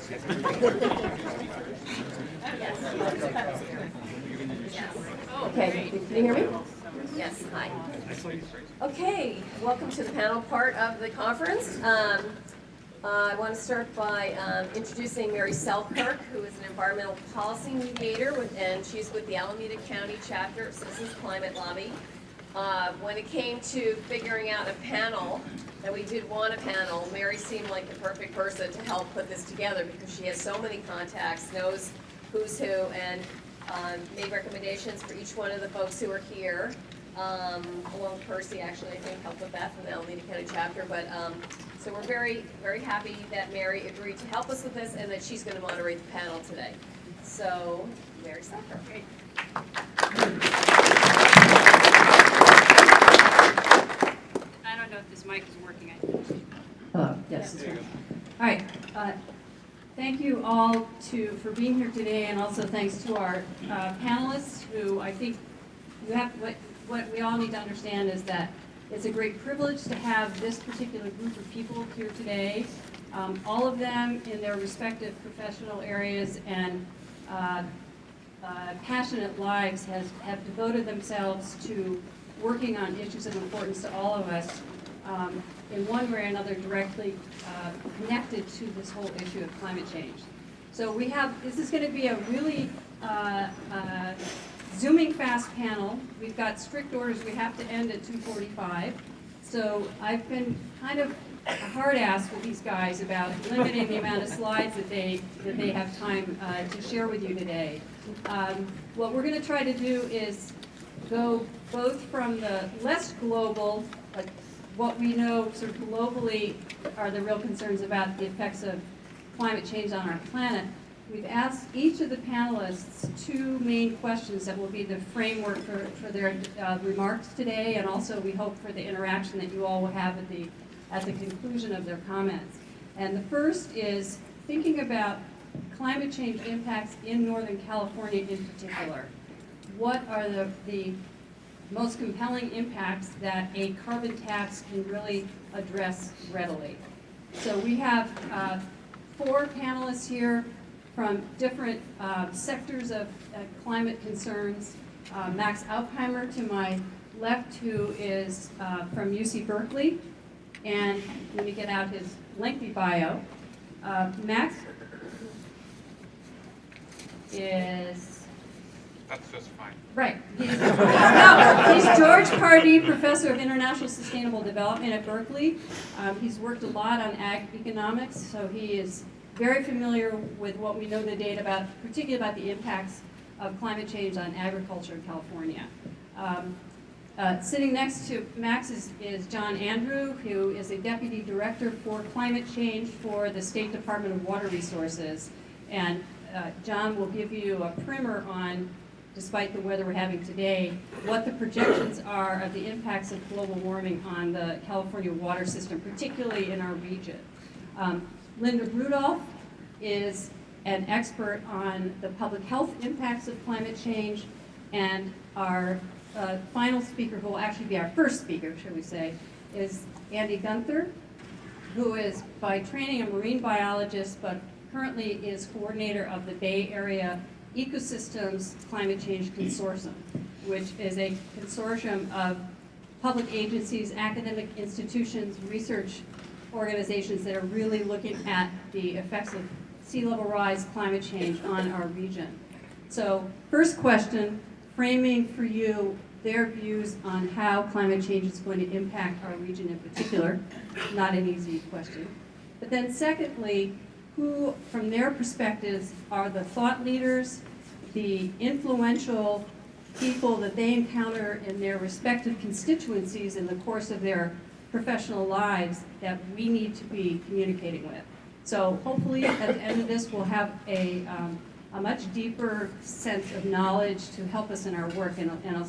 Okay, can you hear me? Yes, hi. Okay, welcome to the panel part of the conference. I want to start by introducing Mary Selkirk, who is an environmental policy mediator, and she's with the Alameda County chapter of Citizens Climate Lobby. When it came to figuring out a panel, and we did want a panel, Mary seemed like the perfect person to help put this together because she has so many contacts, knows who's who, and made recommendations for each one of the folks who are here. Along with Percy, actually, I think, helped with that from the Alameda County chapter. But so we're very, very happy that Mary agreed to help us with this and that she's going to moderate the panel today. So, Mary Selkirk. Great. I don't know if this mic is working. Hello. Yes. It's working. All right. Thank you all for being here today, and also thanks to our panelists, who I think you have. What we all need to understand is that it's a great privilege to have this particular group of people here today. All of them in their respective professional areas and passionate lives have devoted themselves to working on issues of importance to all of us in one way or another directly connected to this whole issue of climate change. So this is going to be a really zooming fast panel. We've got strict orders. We have to end at 2:45. So I've been kind of a hard ass with these guys about limiting the amount of slides that they have time to share with you today. What we're going to try to do is go both from the less global, like what we know sort of globally are the real concerns about the effects of climate change on our planet. We've asked each of the panelists two main questions that will be the framework for their remarks today, and also we hope for the interaction that you all will have at the conclusion of their comments. And the first is thinking about climate change impacts in Northern California in particular. What are the most compelling impacts that a carbon tax can really address readily? So we have 4 panelists here from different sectors of climate concerns. Max Auffhammer to my left, who is from UC Berkeley, and let me get out his lengthy bio. Max is... That's just fine. Right. He's George Pardee Professor of International Sustainable Development at Berkeley. He's worked a lot on ag economics, so he is very familiar with what we know today about, particularly about the impacts of climate change on agriculture in California. Sitting next to Max is John Andrew, who is a Deputy Director for Climate Change for the State Department of Water Resources. And John will give you a primer on, despite the weather we're having today, what the projections are of the impacts of global warming on the California water system, particularly in our region. Linda Rudolph is an expert on the public health impacts of climate change, and our final speaker, who will actually be our first speaker, shall we say, is Andy Gunther, who is by training a marine biologist, but currently is coordinator of the Bay Area Ecosystems Climate Change Consortium, which is a consortium of public agencies, academic institutions, research organizations that are really looking at the effects of sea level rise, climate change on our region. So first question, framing for you their views on how climate change is going to impact our region in particular. Not an easy question. But then secondly, who from their perspectives are the thought leaders, the influential people that they encounter in their respective constituencies in the course of their professional lives that we need to be communicating with. So hopefully at the end of this we'll have a much deeper sense of knowledge to help us in our work, and I'll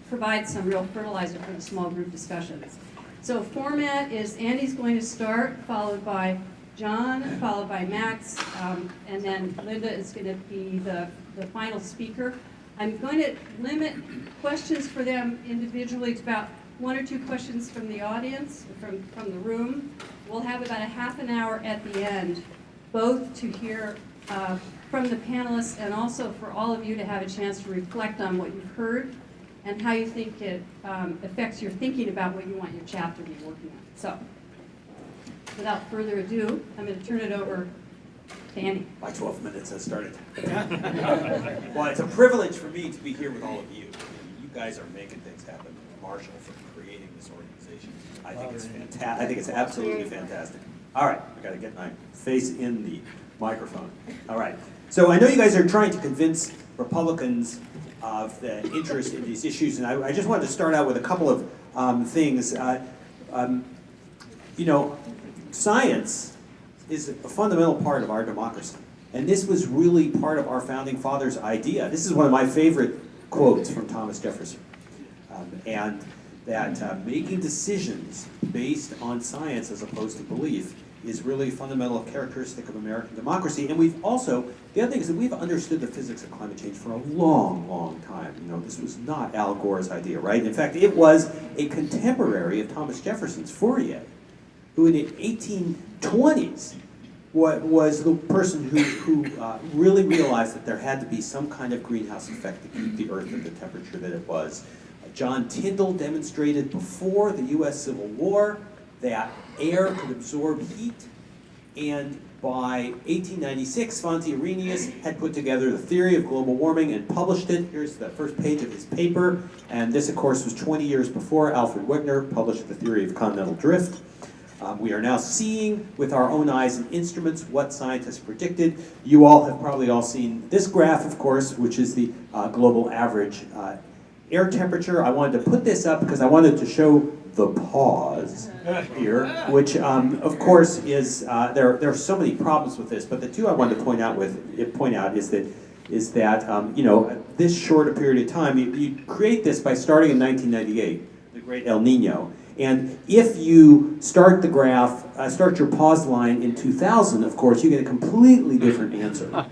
provide some real fertilizer for the small group discussions. So format is Andy's going to start, followed by John, followed by Max, and then Linda is going to be the final speaker. I'm going to limit questions for them individually to about 1 or 2 questions from the audience, from the room. We'll have about a half an hour at the end both to hear from the panelists and also for all of you to have a chance to reflect on what you've heard and how you think it affects your thinking about what you want your chapter to be working on. So, without further ado, I'm going to turn it over to Andy. My 12 minutes has started. Well, it's a privilege for me to be here with all of you. You guys are making things happen. Marshall for creating this organization. I think it's fantastic. I think it's absolutely fantastic. All right, I got to get my face in the microphone. All right. So I know you guys are trying to convince Republicans of the interest in these issues, and I just wanted to start out with a couple of things. You know, science is a fundamental part of our democracy, and this was really part of our founding fathers' idea. This is one of my favorite quotes from Thomas Jefferson, and that making decisions based on science as opposed to belief is really a fundamental characteristic of American democracy. And we've also, the other thing is that we've understood the physics of climate change for a long, long time. You know, this was not Al Gore's idea, right? In fact, it was a contemporary of Thomas Jefferson's, Fourier, who in the 1820s was the person who really realized that there had to be some kind of greenhouse effect to keep the Earth at the temperature that it was. John Tyndall demonstrated before the U.S. Civil War that air could absorb heat, and by 1896, Svante Arrhenius had put together the theory of global warming and published it. Here's the first page of his paper, and this, of course, was 20 years before Alfred Wegener published the theory of continental drift. We are now seeing with our own eyes and instruments what scientists predicted. You all have probably all seen this graph, of course, which is the global average air temperature. I wanted to put this up because I wanted to show the pause here, which of course is, there are so many problems with this, but the two I wanted to point out is that you know, this short a period of time, you create this by starting in 1998, the Great El Nino. And if you start the graph, start your pause line in 2000, of course, you get a completely different answer.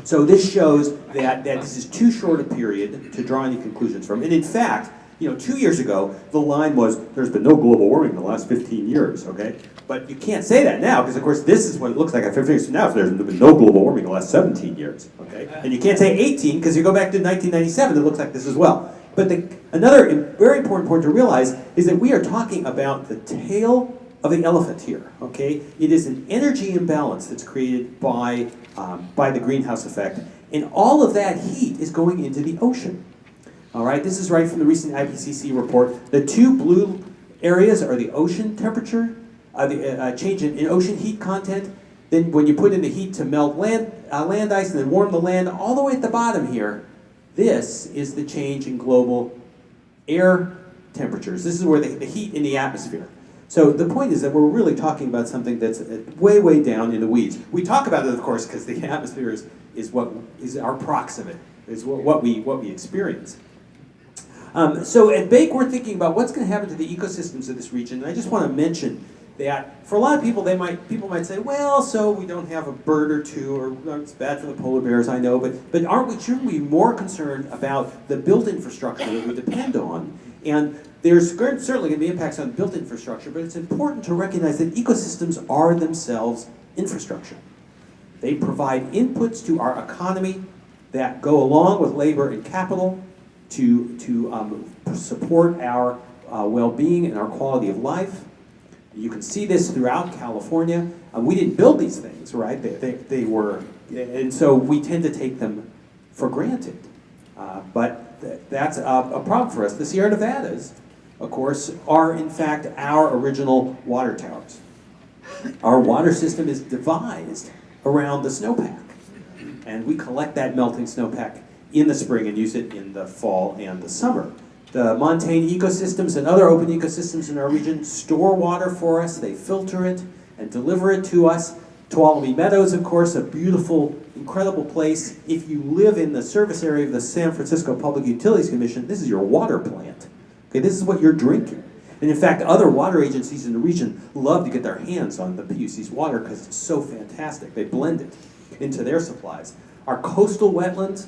So this shows that this is too short a period to draw any conclusions from. And in fact, you know, 2 years ago, the line was, there's been no global warming in the last 15 years, okay? But you can't say that now, because of course this is what it looks like at 15 years from now, if there's been no global warming in the last 17 years, okay? And you can't say 18, because you go back to 1997, it looks like this as well. But another very important point to realize is that we are talking about the tail of the elephant here, okay? It is an energy imbalance that's created by the greenhouse effect, and all of that heat is going into the ocean. All right, this is right from the recent IPCC report. The two blue areas are the ocean temperature, the change in ocean heat content. Then when you put in the heat to melt land ice and then warm the land, all the way at the bottom here, this is the change in global air temperatures. This is where the heat in the atmosphere. So the point is that we're really talking about something that's way, way down in the weeds. We talk about it, of course, because the atmosphere is what is our proximate, is what we experience. So at Bake, we're thinking about what's going to happen to the ecosystems of this region. And I just want to mention that for a lot of people, people might say, well, so we don't have a bird or two, or it's bad for the polar bears, I know, but shouldn't we be more concerned about the built infrastructure that we depend on? And there's certainly going to be impacts on built infrastructure, but it's important to recognize that ecosystems are themselves infrastructure. They provide inputs to our economy that go along with labor and capital to support our well-being and our quality of life. You can see this throughout California. We didn't build these things, right? They were, and so we tend to take them for granted. But that's a problem for us. The Sierra Nevadas, of course, are in fact our original water towers. Our water system is devised around the snowpack, and we collect that melting snowpack in the spring and use it in the fall and the summer. The montane ecosystems and other open ecosystems in our region store water for us. They filter it and deliver it to us. Tuolumne Meadows, of course, a beautiful, incredible place. If you live in the service area of the San Francisco Public Utilities Commission, this is your water plant. Okay, this is what you're drinking. And in fact, other water agencies in the region love to get their hands on the PUC's water because it's so fantastic. They blend it into their supplies. Our coastal wetlands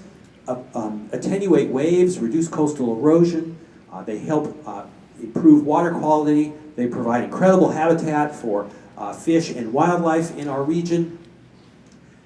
attenuate waves, reduce coastal erosion. They help improve water quality. They provide incredible habitat for fish and wildlife in our region.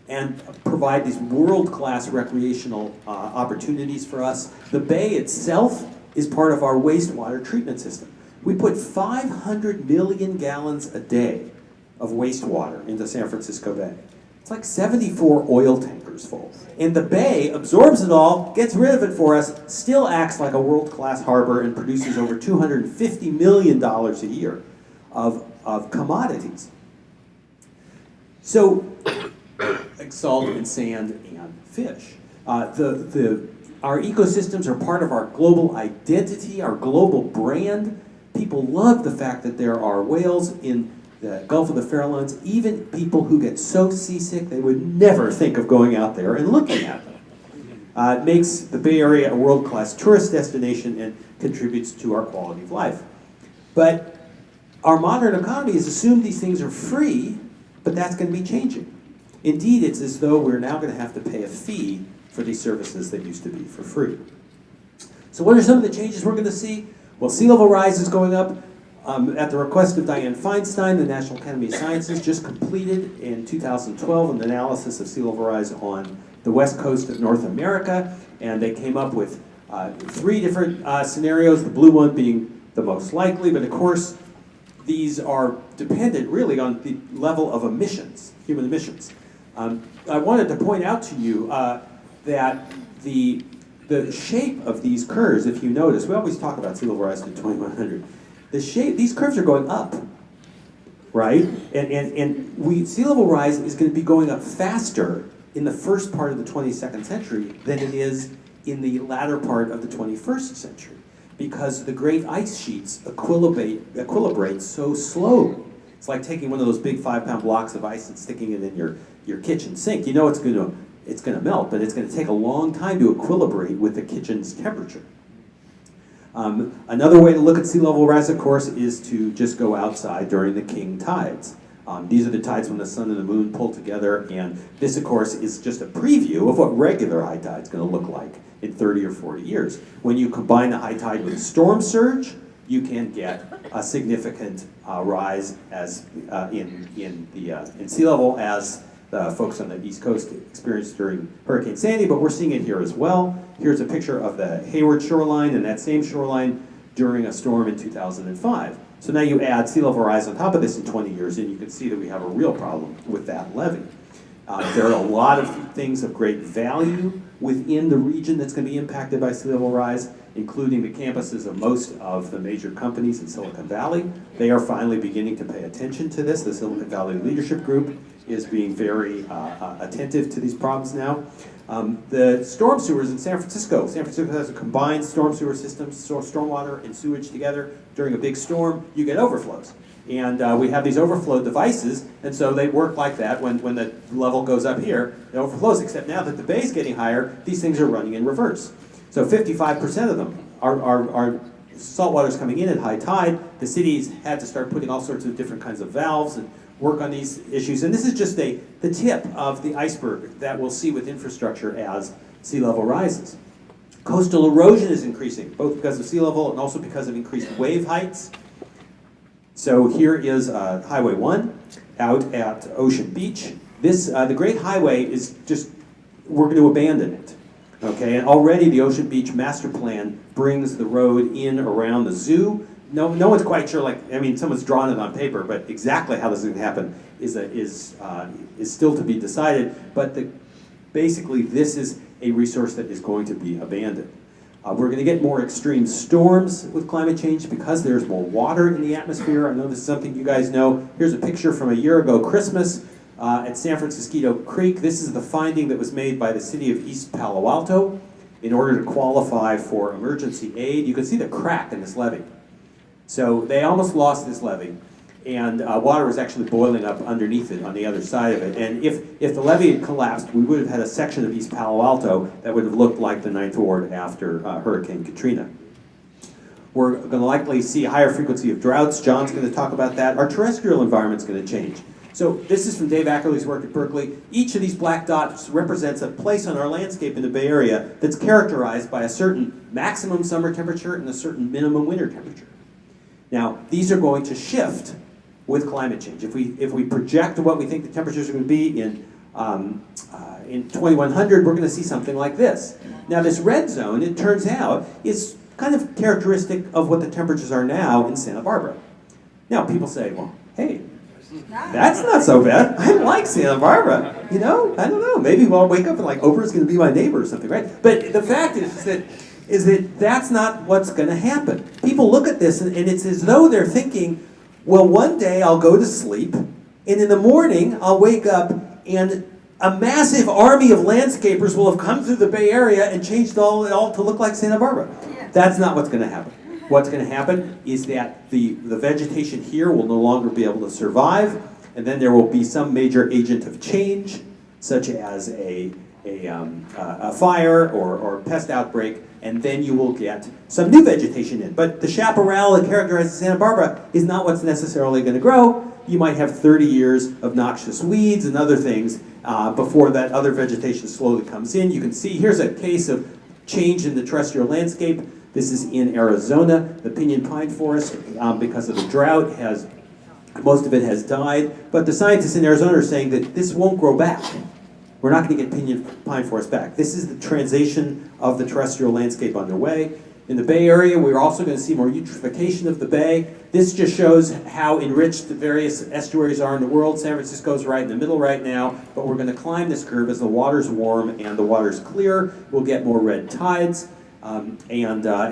and provide these world-class recreational opportunities for us. The bay itself is part of our wastewater treatment system. We put 500 million gallons a day of wastewater into San Francisco Bay. It's like 74 oil tankers full. And the bay absorbs it all, gets rid of it for us, still acts like a world-class harbor, and produces over $250 million a year of commodities. So, like salt and sand and fish. Our ecosystems are part of our global identity, our global brand. People love the fact that there are whales in the Gulf of the Farallones, even people who get so seasick they would never think of going out there and looking at them. It makes the Bay Area a world-class tourist destination and contributes to our quality of life. But our modern economy has assumed these things are free, but that's going to be changing. Indeed, it's as though we're now going to have to pay a fee for these services that used to be for free. So what are some of the changes we're going to see? Well, sea level rise is going up. At the request of Dianne Feinstein, the National Academy of Sciences just completed in 2012 an analysis of sea level rise on the west coast of North America, and they came up with 3 different scenarios, the blue one being the most likely, but of course these are dependent really on the level of emissions, human emissions. I wanted to point out to you that the shape of these curves, if you notice, we always talk about sea level rise to 2100. The shape, these curves are going up, right? And sea level rise is going to be going up faster in the first part of the 22nd century than it is in the latter part of the 21st century, because the great ice sheets equilibrate so slowly. It's like taking one of those big 5-pound blocks of ice and sticking it in your kitchen sink. You know it's going to melt, but it's going to take a long time to equilibrate with the kitchen's temperature. Another way to look at sea level rise, of course, is to just go outside during the king tides. These are the tides when the sun and the moon pull together, and this, of course, is just a preview of what regular high tide is going to look like in 30 or 40 years. When you combine the high tide with a storm surge, you can get a significant rise as in sea level, as the folks on the East Coast experienced during Hurricane Sandy, but we're seeing it here as well. Here's a picture of the Hayward shoreline and that same shoreline during a storm in 2005. So now you add sea level rise on top of this in 20 years, and you can see that we have a real problem with that levee. There are a lot of things of great value within the region that's going to be impacted by sea level rise, including the campuses of most of the major companies in Silicon Valley. They are finally beginning to pay attention to this. The Silicon Valley Leadership Group is being very attentive to these problems now. The storm sewers in San Francisco has a combined storm sewer system, stormwater and sewage together. During a big storm, you get overflows. And we have these overflow devices, and so they work like that. When the level goes up here, it overflows, except now that the bay's getting higher, these things are running in reverse. So 55% of them are saltwater's coming in at high tide. The cities had to start putting all sorts of different kinds of valves and work on these issues. And this is just the tip of the iceberg that we'll see with infrastructure as sea level rises. Coastal erosion is increasing, both because of sea level and also because of increased wave heights. So here is Highway 1 out at Ocean Beach. This, the Great Highway is just, we're going to abandon it. Okay, and already the Ocean Beach Master Plan brings the road in around the zoo. No one's quite sure, someone's drawn it on paper, but exactly how this is going to happen is still to be decided. But basically, this is a resource that is going to be abandoned. We're going to get more extreme storms with climate change because there's more water in the atmosphere. I know this is something you guys know. Here's a picture from a year ago, Christmas, at San Francisco Creek. This is the finding that was made by the city of East Palo Alto in order to qualify for emergency aid. You can see the crack in this levee. So they almost lost this levee, and water was actually boiling up underneath it on the other side of it. And if the levee had collapsed, we would have had a section of East Palo Alto that would have looked like the Ninth Ward after Hurricane Katrina. We're going to likely see a higher frequency of droughts. John's going to talk about that. Our terrestrial environment's going to change. So this is from Dave Ackerley's work at Berkeley. Each of these black dots represents a place on our landscape in the Bay Area that's characterized by a certain maximum summer temperature and a certain minimum winter temperature. Now, these are going to shift with climate change. If we project what we think the temperatures are going to be in in 2100, we're going to see something like this. Now, this red zone, it turns out, is kind of characteristic of what the temperatures are now in Santa Barbara. Now, people say, well, hey, that's not so bad. I like Santa Barbara. You know, I don't know. Maybe I'll wake up and like Oprah's going to be my neighbor or something, right? But the fact is that that's not what's going to happen. People look at this and it's as though they're thinking, well, one day I'll go to sleep, and in the morning I'll wake up and a massive army of landscapers will have come through the Bay Area and changed it all to look like Santa Barbara. That's not what's going to happen. What's going to happen is that the vegetation here will no longer be able to survive, and then there will be some major agent of change, such as a fire or pest outbreak, and then you will get some new vegetation in. But the chaparral that characterizes Santa Barbara is not what's necessarily going to grow. You might have 30 years of noxious weeds and other things before that other vegetation slowly comes in. You can see here's a case of change in the terrestrial landscape. This is in Arizona. The pinyon pine forest, because of the drought, most of it has died. But the scientists in Arizona are saying that this won't grow back. We're not going to get pinyon pine forest back. This is the transition of the terrestrial landscape underway. In the Bay Area, we're also going to see more eutrophication of the bay. This just shows how enriched the various estuaries are in the world. San Francisco's right in the middle right now, but we're going to climb this curve as the water's warm and the water's clear. We'll get more red tides. And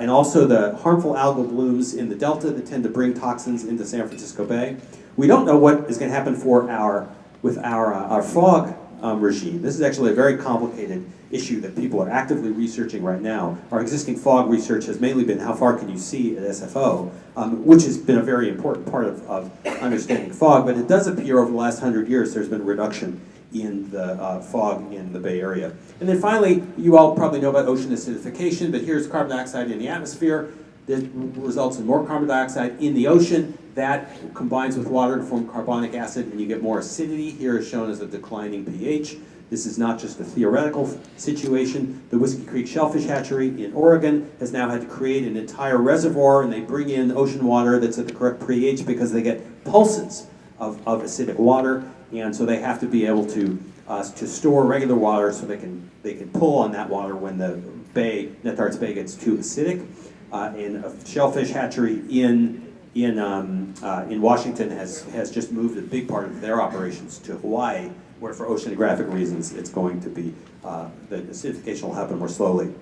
also the harmful algal blooms in the delta that tend to bring toxins into San Francisco Bay. We don't know what is going to happen with our fog regime. This is actually a very complicated issue that people are actively researching right now. Our existing fog research has mainly been how far can you see at SFO, which has been a very important part of understanding fog, but it does appear over the last 100 years there's been a reduction in the fog in the Bay Area. And then finally, you all probably know about ocean acidification, but here's carbon dioxide in the atmosphere. That results in more carbon dioxide in the ocean. That combines with water to form carbonic acid, and you get more acidity. Here is shown as a declining pH. This is not just a theoretical situation. The Whiskey Creek Shellfish Hatchery in Oregon has now had to create an entire reservoir, and they bring in ocean water that's at the correct pH because they get pulses of acidic water. And so they have to be able to store regular water so they can pull on that water when the bay, Netharts Bay, gets too acidic. In a shellfish hatchery in Washington has just moved a big part of their operations to Hawaii, where for oceanographic reasons it's going to be the acidification will happen more slowly.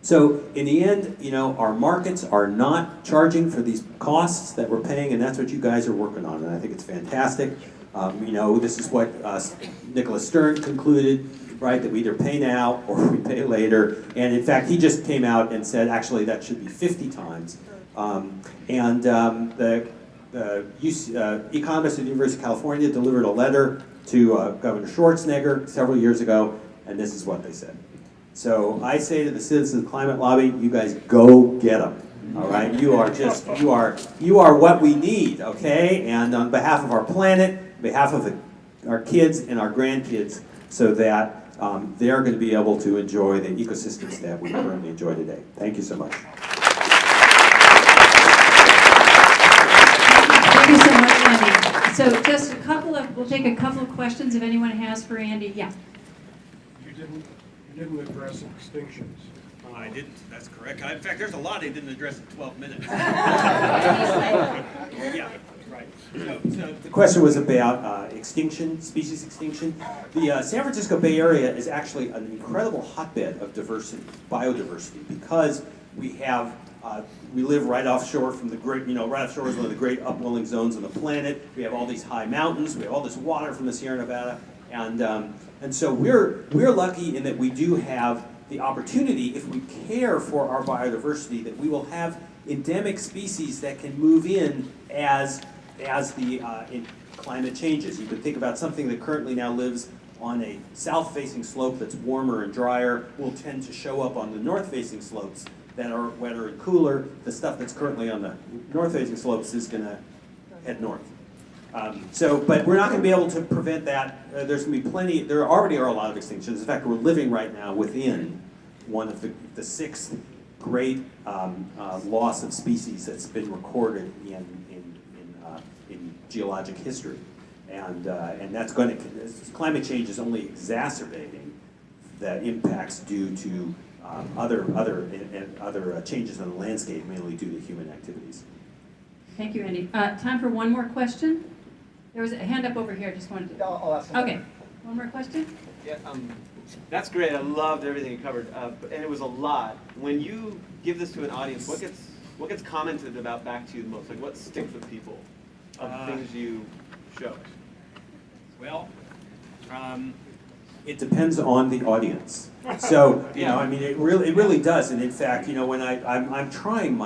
So in the end, you know, our markets are not charging for these costs that we're paying, and that's what you guys are working on, and I think it's fantastic. You know, this is what Nicholas Stern concluded, right, that we either pay now or we pay later. And in fact, he just came out and said, actually, that should be 50 times. The economists at the University of California delivered a letter to Governor Schwarzenegger several years ago, and this is what they said. So I say to the Citizens Climate Lobby, you guys go get them. All right, you are what we need, okay? And on behalf of our planet, on behalf of our kids and our grandkids, so that they're going to be able to enjoy the ecosystems that we currently enjoy today. Thank you so much. Thank you so much, Andy. So just we'll take a couple of questions if anyone has for Andy. Yeah. You didn't address extinctions. I didn't. That's correct. In fact, there's a lot I didn't address in 12 minutes. Yeah, right. So the question was about extinction, species extinction. The San Francisco Bay Area is actually an incredible hotbed of diversity, biodiversity, because we have we live right offshore from the great, right offshore is one of the great upwelling zones on the planet. We have all these high mountains. We have all this water from the Sierra Nevada, and so we're lucky in that we do have the opportunity, if we care for our biodiversity, that we will have endemic species that can move in as the climate changes. You could think about something that currently now lives on a south-facing slope that's warmer and drier will tend to show up on the north-facing slopes that are wetter and cooler. The stuff that's currently on the north-facing slopes is going to head north. But we're not going to be able to prevent that. There's going to be plenty. There already are a lot of extinctions. In fact, we're living right now within one of the sixth great loss of species that's been recorded in geologic history. And that's going to, climate change is only exacerbating the impacts due to other changes in the landscape, mainly due to human activities. Thank you, Andy. Time for one more question. There was a hand up over here. Just wanted to. I'll ask one. Okay. One more question. Yeah, that's great. I loved everything you covered, and it was a lot. When you give this to an audience, what gets commented about back to you the most? Like, what sticks with people of things you show? Well, It depends on the audience. So, you know, I mean, it really does. And in fact, you know, when I'm trying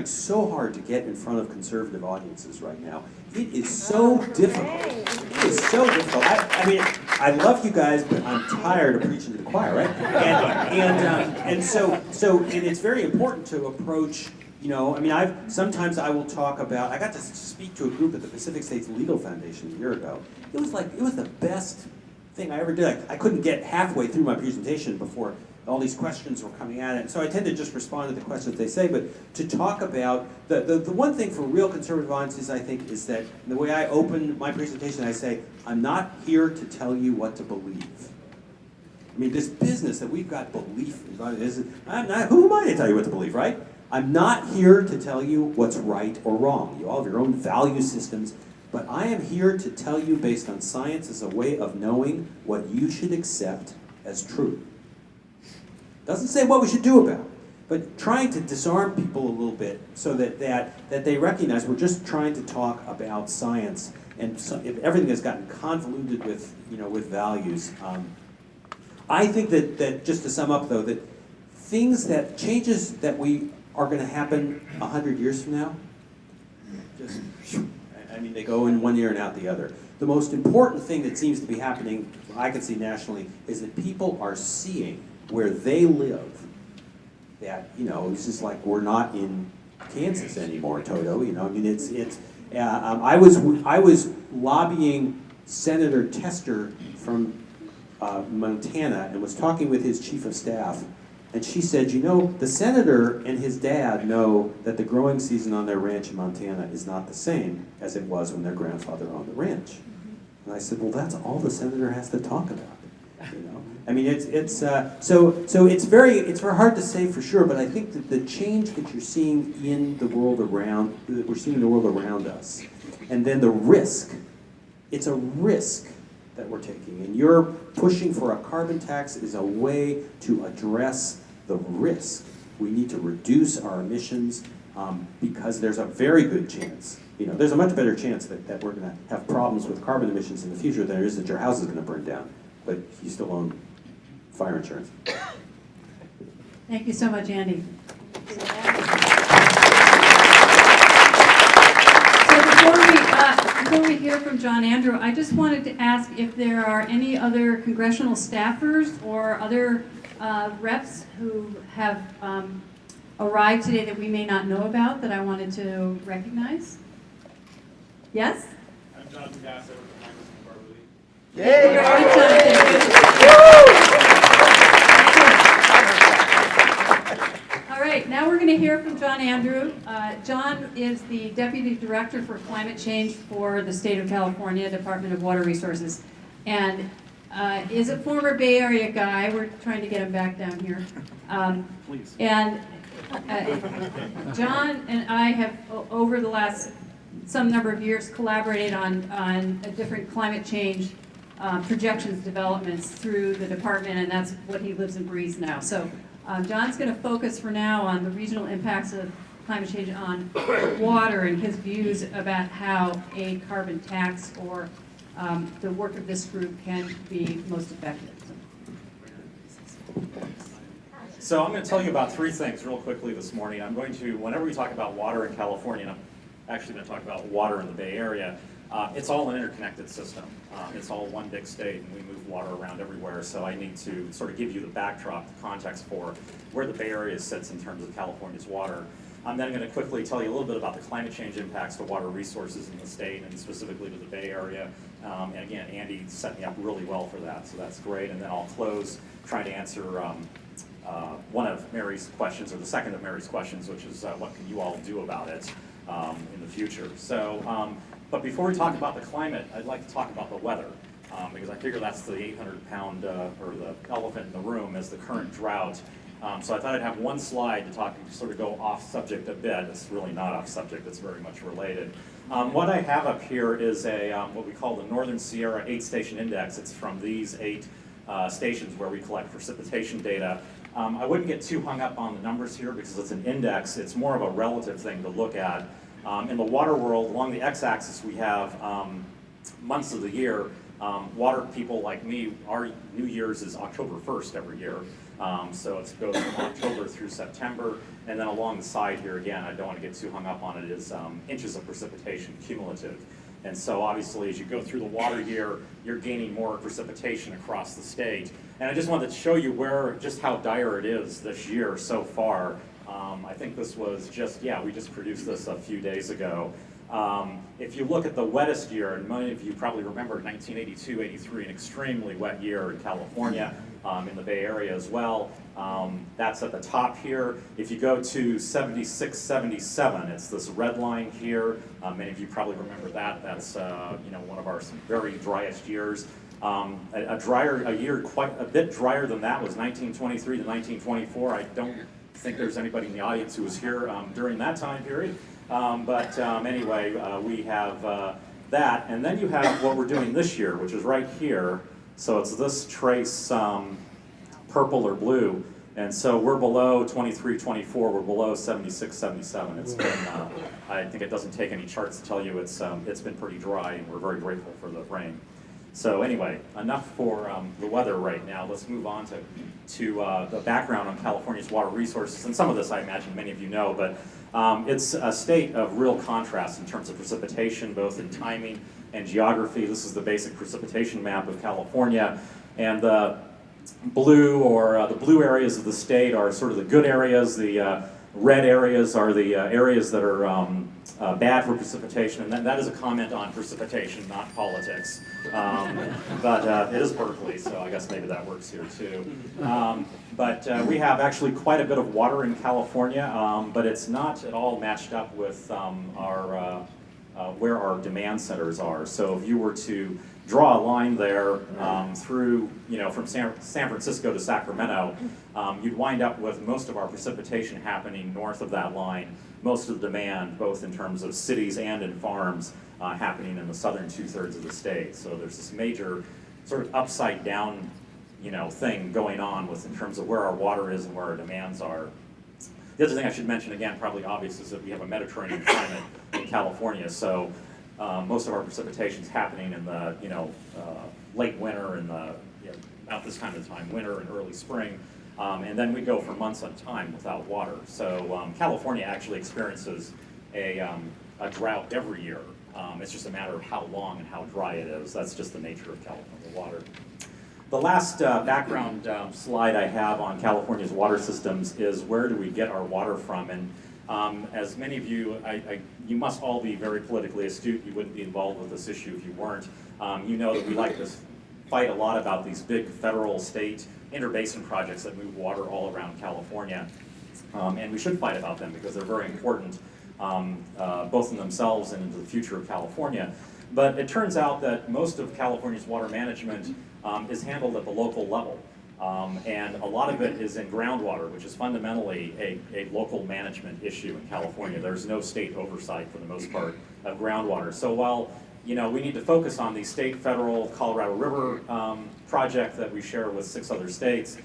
so hard to get in front of conservative audiences right now. It is so difficult. It is so difficult. I mean, I love you guys, but I'm tired of preaching to the choir, right? And so it's very important to approach. You know, I mean, sometimes I will talk about. I got to speak to a group at the Pacific States Legal Foundation a year ago. It was the best thing I ever did. I couldn't get halfway through my presentation before all these questions were coming at it. So I tend to just respond to the questions they say, but to talk about, the one thing for real conservative audiences, I think, is that the way I open my presentation, I say, I'm not here to tell you what to believe. I mean, this business that we've got belief, who am I to tell you what to believe, right? I'm not here to tell you what's right or wrong. You all have your own value systems, but I am here to tell you based on science as a way of knowing what you should accept as true. Doesn't say what we should do about it, but trying to disarm people a little bit so that they recognize we're just trying to talk about science, and so if everything has gotten convoluted with values. I think that just to sum up though, that changes that we are going to happen 100 years from now, they go in one ear and out the other. The most important thing that seems to be happening, I can see nationally, is that people are seeing where they live that, it's just like we're not in Kansas anymore, Toto. I mean, I was lobbying Senator Tester from Montana and was talking with his chief of staff, and she said, the senator and his dad know that the growing season on their ranch in Montana is not the same as it was when their grandfather owned the ranch. And I said, well, that's all the senator has to talk about. I mean, it's very hard to say for sure, but I think that the change that you're seeing in the world around, that we're seeing in the world around us, and then the risk, it's a risk that we're taking, and you're pushing for a carbon tax is a way to address the risk. We need to reduce our emissions because there's a very good chance, there's a much better chance that we're going to have problems with carbon emissions in the future than there is that your house is going to burn down, but you still own fire insurance. Thank you so much, Andy. So before we hear from John Andrew, I just wanted to ask if there are any other congressional staffers or other reps who have arrived today that we may not know about that I wanted to recognize. Yes? I'm John Picasso with the Congressman Berkeley. All right, now we're going to hear from John Andrew. John is the Deputy Director for Climate Change for the State of California Department of Water Resources, and is a former Bay Area guy. We're trying to get him back down here. Please. And John and I have, over the last some number of years, collaborated on different climate change projections developments through the department, and that's what he lives and breathes now. So John's going to focus for now on the regional impacts of climate change on water and his views about how a carbon tax or the work of this group can be most effective. So I'm going to tell you about three things real quickly this morning. I'm going to, whenever we talk about water in California, and I'm actually going to talk about water in the Bay Area, it's all an interconnected system. It's all one big state, and we move water around everywhere, so I need to sort of give you the backdrop, the context for where the Bay Area sits in terms of California's water. I'm then going to quickly tell you a little bit about the climate change impacts to water resources in the state, and specifically to the Bay Area. And again, Andy set me up really well for that, so that's great. And then I'll close trying to answer one of Mary's questions, or the second of Mary's questions, which is what can you all do about it in the future. So But before we talk about the climate, I'd like to talk about the weather, because I figure that's the 800-pound, or the elephant in the room, is the current drought. So I thought I'd have one slide to talk, sort of go off subject a bit. It's really not off subject, it's very much related. What I have up here is what we call the Northern Sierra 8-station index. It's from these 8 stations where we collect precipitation data. I wouldn't get too hung up on the numbers here because it's an index. It's more of a relative thing to look at. In the water world, along the x-axis we have months of the year. Water people like me, our New Year's is October 1st every year. So it goes from October through September. And then along the side here, again, I don't want to get too hung up on it, is inches of precipitation, cumulative. And so obviously as you go through the water year, you're gaining more precipitation across the state. And I just wanted to show you just how dire it is this year so far. I think this was we just produced this a few days ago. If you look at the wettest year, and many of you probably remember 1982-83, an extremely wet year in California, in the Bay Area as well. That's at the top here. If you go to 76-77, it's this red line here. Many of you probably remember that. That's one of our very driest years. A year quite a bit drier than that was 1923 to 1924. I don't think there's anybody in the audience who was here during that time period. Anyway, we have that, and then you have what we're doing this year, which is right here. So it's this trace, purple or blue, and so we're below 23, 24. We're below 76, 77. It's been, I think it doesn't take any charts to tell you it's been pretty dry, and we're very grateful for the rain. So anyway, enough for the weather right now. Let's move on to the background on California's water resources. And some of this I imagine many of you know, but it's a state of real contrast in terms of precipitation, both in timing and geography. This is the basic precipitation map of California. And the blue areas of the state are sort of the good areas. The red areas are the areas that are bad for precipitation, and that is a comment on precipitation, not politics. But it is Berkeley, so I guess maybe that works here too. But we have actually quite a bit of water in California, but it's not at all matched up with where our demand centers are. So if you were to draw a line there through, from San Francisco to Sacramento, you'd wind up with most of our precipitation happening north of that line, most of the demand, both in terms of cities and in farms, happening in the southern 2/3 of the state. So there's this major sort of upside down, thing going on in terms of where our water is and where our demands are. The other thing I should mention, again, probably obvious, is that we have a Mediterranean climate in California. So most of our precipitation is happening in the late winter and about this time of the time, winter and early spring, and then we go for months at a time without water. So California actually experiences a drought every year. It's just a matter of how long and how dry it is. That's just the nature of California water. The last background slide I have on California's water systems is where do we get our water from? And as many of you, you must all be very politically astute. You wouldn't be involved with this issue if you weren't. You know that we like to fight a lot about these big federal, state, interbasin projects that move water all around California. And we should fight about them because they're very important, both in themselves and into the future of California. But it turns out that most of California's water management is handled at the local level. And a lot of it is in groundwater, which is fundamentally a local management issue in California. There's no state oversight for the most part of groundwater. So while we need to focus on the state, federal, Colorado River project that we share with 6 other states,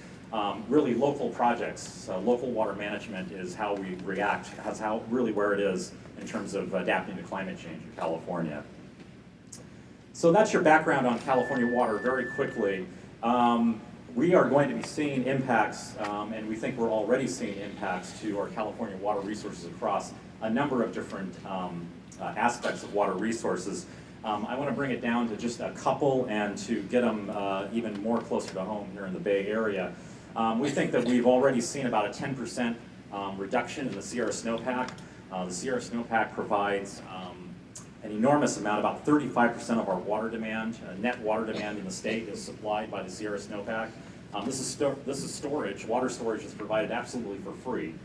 really local projects, local water management is how we react, really where it is in terms of adapting to climate change in California. So that's your background on California water very quickly. We are going to be seeing impacts, and we think we're already seeing impacts to our California water resources across a number of different aspects of water resources. I want to bring it down to just a couple and to get them even more closer to home here in the Bay Area. We think that we've already seen about a 10% reduction in the Sierra snowpack. The Sierra snowpack provides an enormous amount, about 35% of our water demand, net water demand in the state is supplied by the Sierra snowpack. This is storage. Water storage is provided absolutely for free.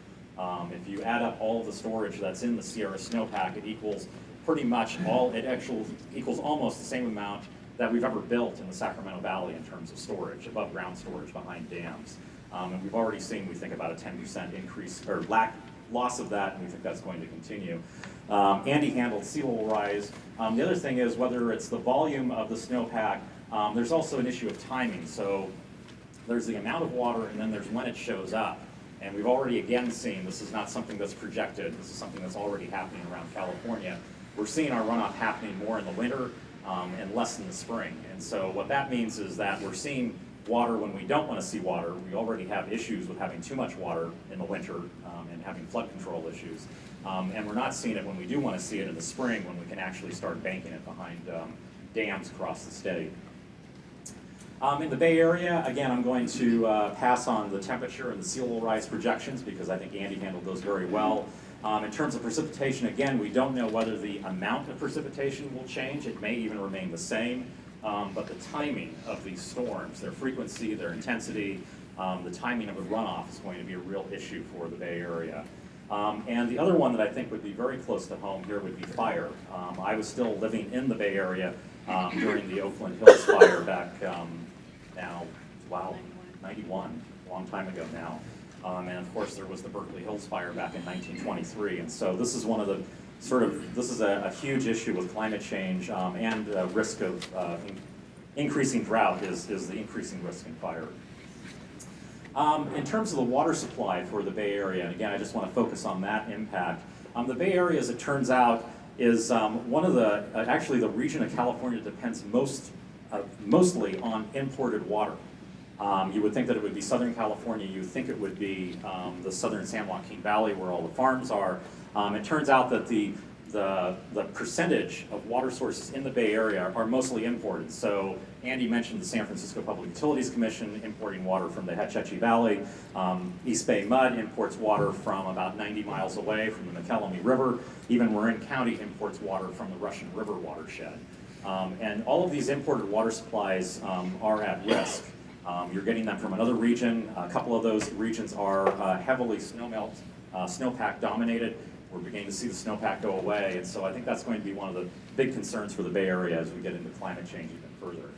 If you add up all of the storage that's in the Sierra snowpack, it equals pretty much it actually equals almost the same amount that we've ever built in the Sacramento Valley in terms of storage, above ground storage behind dams. And we've already seen, we think, about a 10% increase, or loss of that, and we think that's going to continue. Andy handled sea level rise. The other thing is, whether it's the volume of the snowpack, there's also an issue of timing. So there's the amount of water, and then there's when it shows up. And we've already again seen, this is not something that's projected, this is something that's already happening around California. We're seeing our runoff happening more in the winter and less in the spring. And so what that means is that we're seeing water when we don't want to see water. We already have issues with having too much water in the winter and having flood control issues. And we're not seeing it when we do want to see it in the spring, when we can actually start banking it behind dams across the state. In the Bay Area, again, I'm going to pass on the temperature and the sea level rise projections because I think Andy handled those very well. In terms of precipitation, again, we don't know whether the amount of precipitation will change. It may even remain the same, but the timing of these storms, their frequency, their intensity, the timing of the runoff is going to be a real issue for the Bay Area. And the other one that I think would be very close to home here would be fire. I was still living in the Bay Area during the Oakland Hills fire back now, wow, 91, a long time ago now. And of course there was the Berkeley Hills fire back in 1923. And so this is one of the this is a huge issue with climate change and risk of increasing drought is the increasing risk in fire. In terms of the water supply for the Bay Area, and again, I just want to focus on that impact. The Bay Area, as it turns out, is one of the, actually the region of California that depends mostly on imported water. You would think that it would be Southern California, you would think it would be the southern San Joaquin Valley where all the farms are. It turns out that the percentage of water sources in the Bay Area are mostly imported. So Andy mentioned the San Francisco Public Utilities Commission importing water from the Hetch Hetchy Valley. East Bay Mud imports water from about 90 miles away from the McKelvey River. Even Marin County imports water from the Russian River watershed. And all of these imported water supplies are at risk. You're getting them from another region. A couple of those regions are heavily snowpack dominated. We're beginning to see the snowpack go away, and so I think that's going to be one of the big concerns for the Bay Area as we get into climate change even further.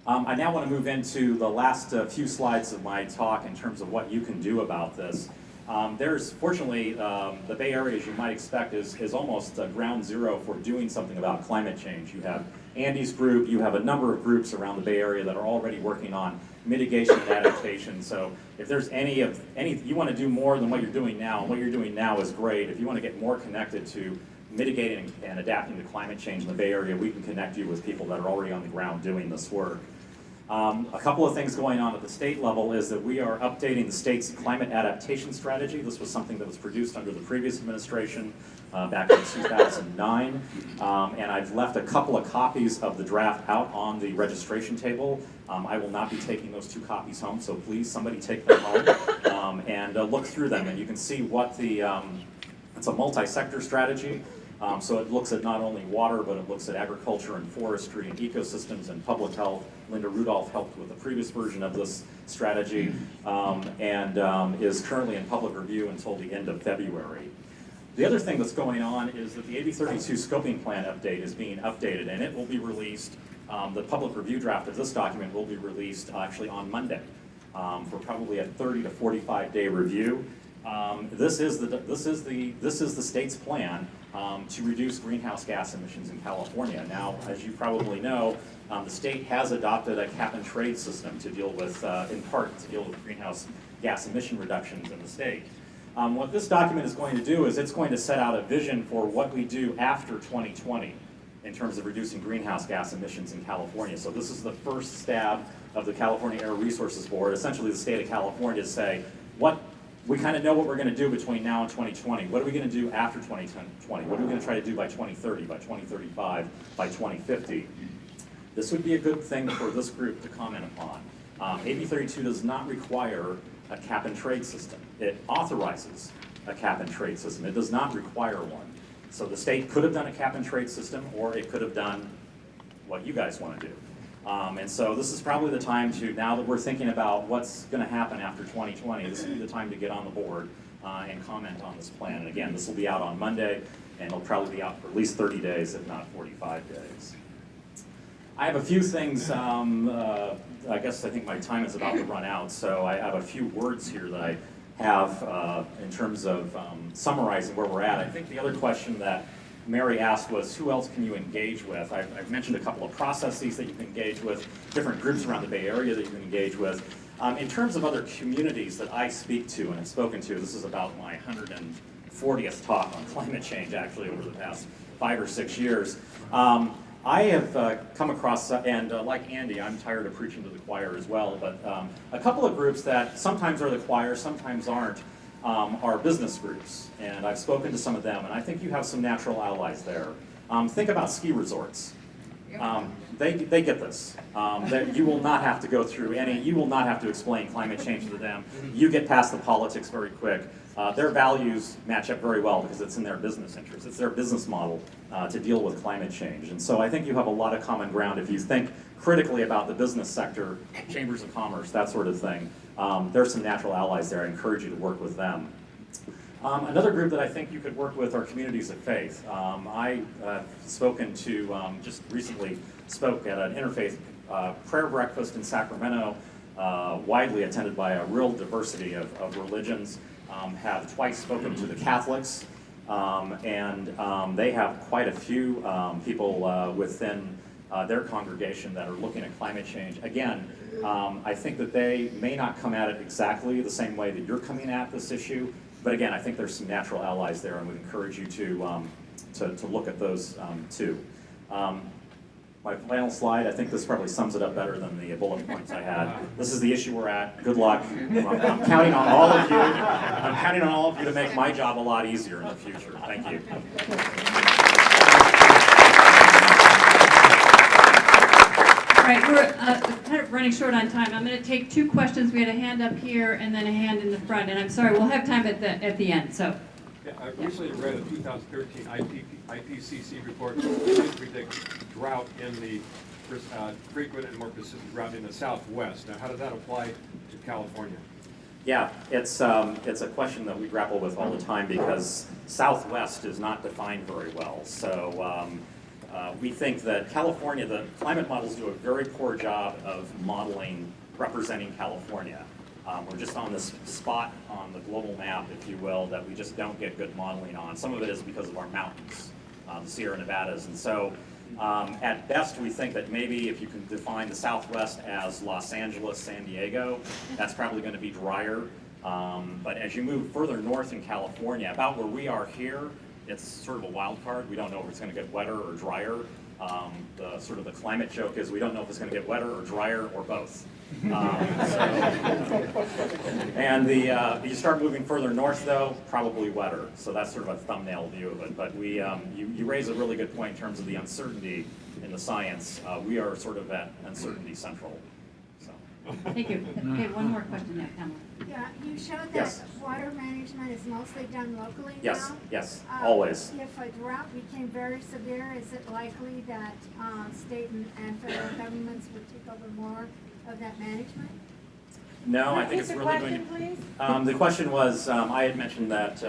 I now want to move into the last few slides of my talk in terms of what you can do about this. Fortunately, the Bay Area, as you might expect, is almost ground zero for doing something about climate change. You have Andy's group, you have a number of groups around the Bay Area that are already working on mitigation and adaptation. So if there's any you want to do more than what you're doing now, and what you're doing now is great. If you want to get more connected to mitigating and adapting to climate change in the Bay Area, we can connect you with people that are already on the ground doing this work. A couple of things going on at the state level is that we are updating the state's climate adaptation strategy. This was something that was produced under the previous administration back in 2009. And I've left a couple of copies of the draft out on the registration table. I will not be taking those 2 copies home, so please somebody take them home and look through them. And you can see what it's a multi-sector strategy. So it looks at not only water, but it looks at agriculture and forestry and ecosystems and public health. Linda Rudolph helped with the previous version of this strategy and is currently in public review until the end of February. The other thing that's going on is that the AB 32 scoping plan update is being updated, and it will be released. The public review draft of this document will be released actually on Monday for probably a 30 to 45 day review. This is the state's plan to reduce greenhouse gas emissions in California. Now, as you probably know, the state has adopted a cap and trade system to deal with, in part, to deal with greenhouse gas emission reductions in the state. What this document is going to do is it's going to set out a vision for what we do after 2020 in terms of reducing greenhouse gas emissions in California. So this is the first stab of the California Air Resources Board, essentially the state of California, to say, we kind of know what we're going to do between now and 2020. What are we going to do after 2020? What are we going to try to do by 2030, by 2035, by 2050? This would be a good thing for this group to comment upon. AB 32 does not require a cap and trade system. It authorizes a cap and trade system. It does not require one. So the state could have done a cap and trade system, or it could have done what you guys want to do. And so this is probably the time to, now that we're thinking about what's going to happen after 2020, this would be the time to get on the board and comment on this plan. And again, this will be out on Monday, and it'll probably be out for at least 30 days, if not 45 days. I have a few things, I think my time is about to run out, so I have a few words here that I have in terms of summarizing where we're at. I think the other question that Mary asked was, who else can you engage with? I've mentioned a couple of processes that you can engage with, different groups around the Bay Area that you can engage with. In terms of other communities that I speak to and have spoken to, this is about my 140th talk on climate change, actually, over the past 5 or 6 years. I have come across, and like Andy, I'm tired of preaching to the choir as well, but a couple of groups that sometimes are the choir, sometimes aren't, are business groups. And I've spoken to some of them, and I think you have some natural allies there. Think about ski resorts. They get this. That you will not have to go through you will not have to explain climate change to them. You get past the politics very quick. Their values match up very well because it's in their business interest. It's their business model to deal with climate change. And so I think you have a lot of common ground if you think critically about the business sector, chambers of commerce, that sort of thing. There's some natural allies there. I encourage you to work with them. Another group that I think you could work with are communities of faith. I've spoken to, just recently spoke at an interfaith prayer breakfast in Sacramento, widely attended by a real diversity of religions. Have twice spoken to the Catholics, and they have quite a few people within their congregation that are looking at climate change. Again, I think that they may not come at it exactly the same way that you're coming at this issue, but again, I think there's some natural allies there, and would encourage you to look at those too. My final slide, I think this probably sums it up better than the bullet points I had. This is the issue we're at. Good luck. I'm counting on all of you. I'm counting on all of you to make my job a lot easier in the future. Thank you. All right, we're kind of running short on time. I'm going to take 2 questions. We had a hand up here and then a hand in the front, and I'm sorry, we'll have time at the end. So. Yeah, I recently read a 2013 IPCC report that predict drought in the frequent and more persistent drought in the Southwest. Now, how does that apply to California? Yeah, it's a question that we grapple with all the time because Southwest is not defined very well. So we think that California, the climate models do a very poor job of modeling, representing California. We're just on this spot on the global map, if you will, that we just don't get good modeling on. Some of it is because of our mountains, the Sierra Nevadas. And so at best, we think that maybe if you can define the Southwest as Los Angeles, San Diego, that's probably going to be drier. But as you move further north in California, about where we are here, it's sort of a wild card. We don't know if it's going to get wetter or drier. The climate joke is we don't know if it's going to get wetter or drier or both. You start moving further north, though, probably wetter. So that's sort of a thumbnail view of it. But you raise a really good point in terms of the uncertainty in the science. We are sort of at uncertainty central. So. Thank you. Okay, one more question there, Pamela. Yeah, you showed that Yes. water management is mostly done locally Yes, now. yes, always. If a drought became very severe, is it likely that state and federal governments would take over more of that management? No, I think it's really going to. The question was, I had mentioned that,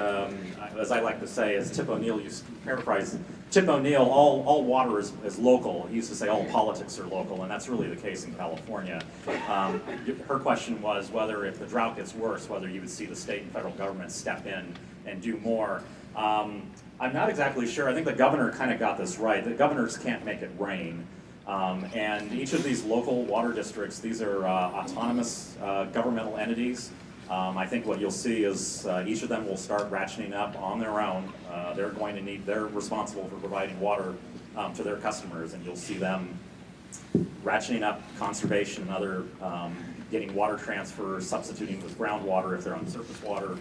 as I like to say, as Tip O'Neill used to paraphrase, Tip O'Neill, all water is local. He used to say all politics are local, and that's really the case in California. Her question was whether if the drought gets worse, whether you would see the state and federal government step in and do more. I'm not exactly sure. I think the governor kind of got this right. The governors can't make it rain. And each of these local water districts, these are autonomous governmental entities. I think what you'll see is each of them will start ratcheting up on their own. They're responsible for providing water to their customers, and you'll see them ratcheting up conservation and other getting water transfer, substituting with groundwater if they're on surface water.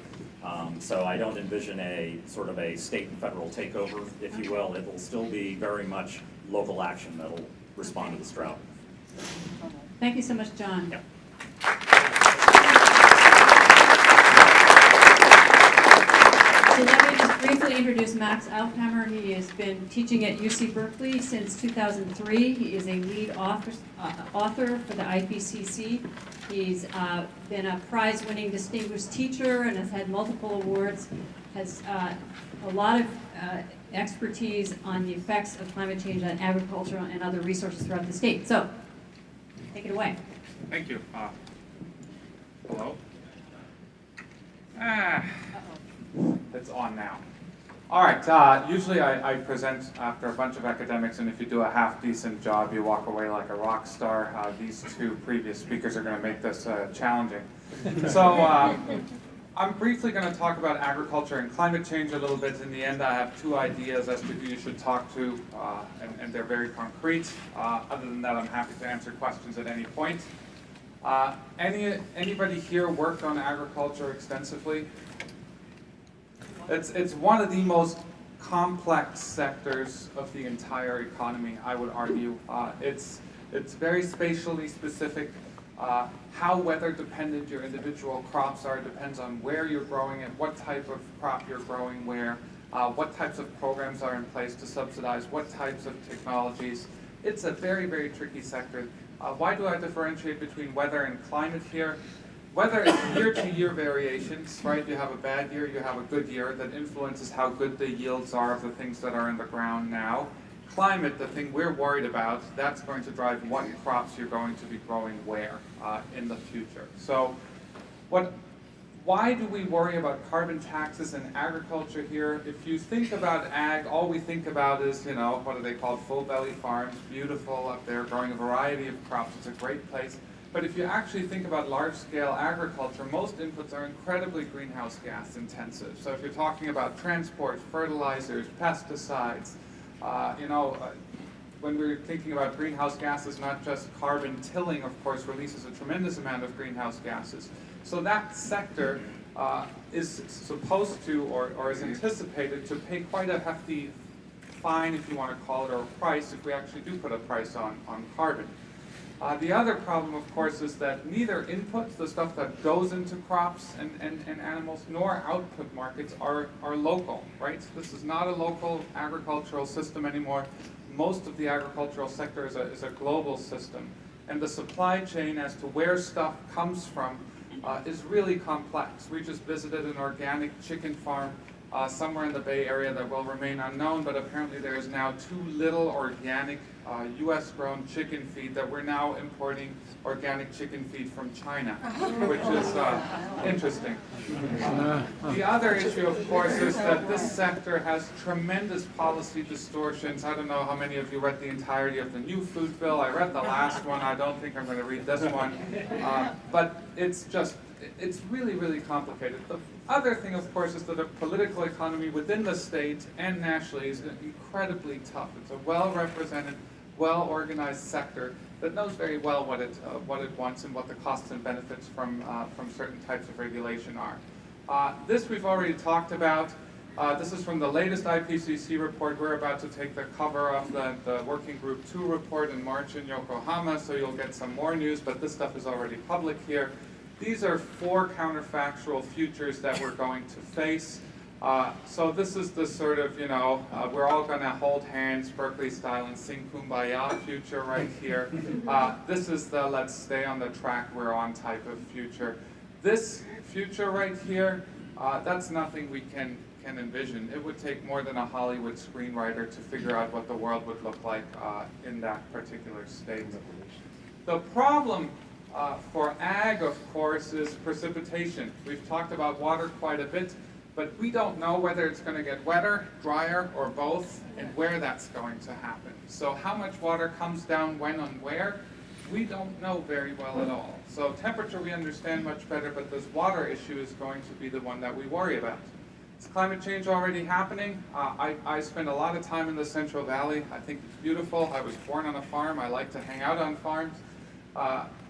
So I don't envision a sort of a state and federal takeover, if you will. It will still be very much local action that'll respond to this drought. Thank you so much, John. Yep. So let me just briefly introduce Max Auffhammer. He has been teaching at UC Berkeley since 2003. He is a lead author for the IPCC. He's been a prize-winning distinguished teacher and has had multiple awards, has a lot of expertise on the effects of climate change on agriculture and other resources throughout the state. So, take it away. Thank you. Hello? It's on now. All right, usually I present after a bunch of academics, and if you do a half-decent job, you walk away like a rock star. These two previous speakers are going to make this challenging. So I'm briefly going to talk about agriculture and climate change a little bit. In the end, I have two ideas as to who you should talk to, and they're very concrete. Other than that, I'm happy to answer questions at any point. Anybody here worked on agriculture extensively? It's one of the most complex sectors of the entire economy, I would argue. It's very spatially specific. How weather dependent your individual crops are depends on where you're growing it, what type of crop you're growing where, what types of programs are in place to subsidize what types of technologies. It's a very, very tricky sector. Why do I differentiate between weather and climate here? Weather is year-to-year variations, right? You have a bad year, you have a good year, that influences how good the yields are of the things that are in the ground now. Climate, the thing we're worried about, that's going to drive what crops you're going to be growing where in the future. So why do we worry about carbon taxes in agriculture here? If you think about ag, all we think about is, you know, what are they called? Full belly farms, beautiful up there, growing a variety of crops. It's a great place. But if you actually think about large-scale agriculture, most inputs are incredibly greenhouse gas intensive. So if you're talking about transport, fertilizers, pesticides, when we're thinking about greenhouse gases, not just carbon, tilling, of course, releases a tremendous amount of greenhouse gases. So that sector is supposed to, or is anticipated to pay quite a hefty fine, if you want to call it, or a price, if we actually do put a price on carbon. The other problem, of course, is that neither inputs, the stuff that goes into crops and animals, nor output markets are local, right? This is not a local agricultural system anymore. Most of the agricultural sector is a global system. And the supply chain as to where stuff comes from is really complex. We just visited an organic chicken farm somewhere in the Bay Area that will remain unknown, but apparently there is now too little organic US-grown chicken feed that we're now importing organic chicken feed from China, which is interesting. The other issue, of course, is that this sector has tremendous policy distortions. I don't know how many of you read the entirety of the new food bill. I read the last one. I don't think I'm going to read this one. But it's really, really complicated. The other thing, of course, is that the political economy within the state and nationally is incredibly tough. It's a well-represented, well-organized sector that knows very well what it wants and what the costs and benefits from certain types of regulation are. This we've already talked about. This is from the latest IPCC report. We're about to take the cover of the Working Group 2 report in March in Yokohama, so you'll get some more news, but this stuff is already public here. These are 4 counterfactual futures that we're going to face. So this is the sort of, we're all going to hold hands, Berkeley style, and sing Kumbaya future right here. This is the let's stay on the track we're on type of future. This future right here, that's nothing we can envision. It would take more than a Hollywood screenwriter to figure out what the world would look like in that particular state. The problem for ag, of course, is precipitation. We've talked about water quite a bit, but we don't know whether it's going to get wetter, drier, or both, and where that's going to happen. So how much water comes down when and where, we don't know very well at all. So temperature we understand much better, but this water issue is going to be the one that we worry about. Is climate change already happening? I spend a lot of time in the Central Valley. I think it's beautiful. I was born on a farm. I like to hang out on farms.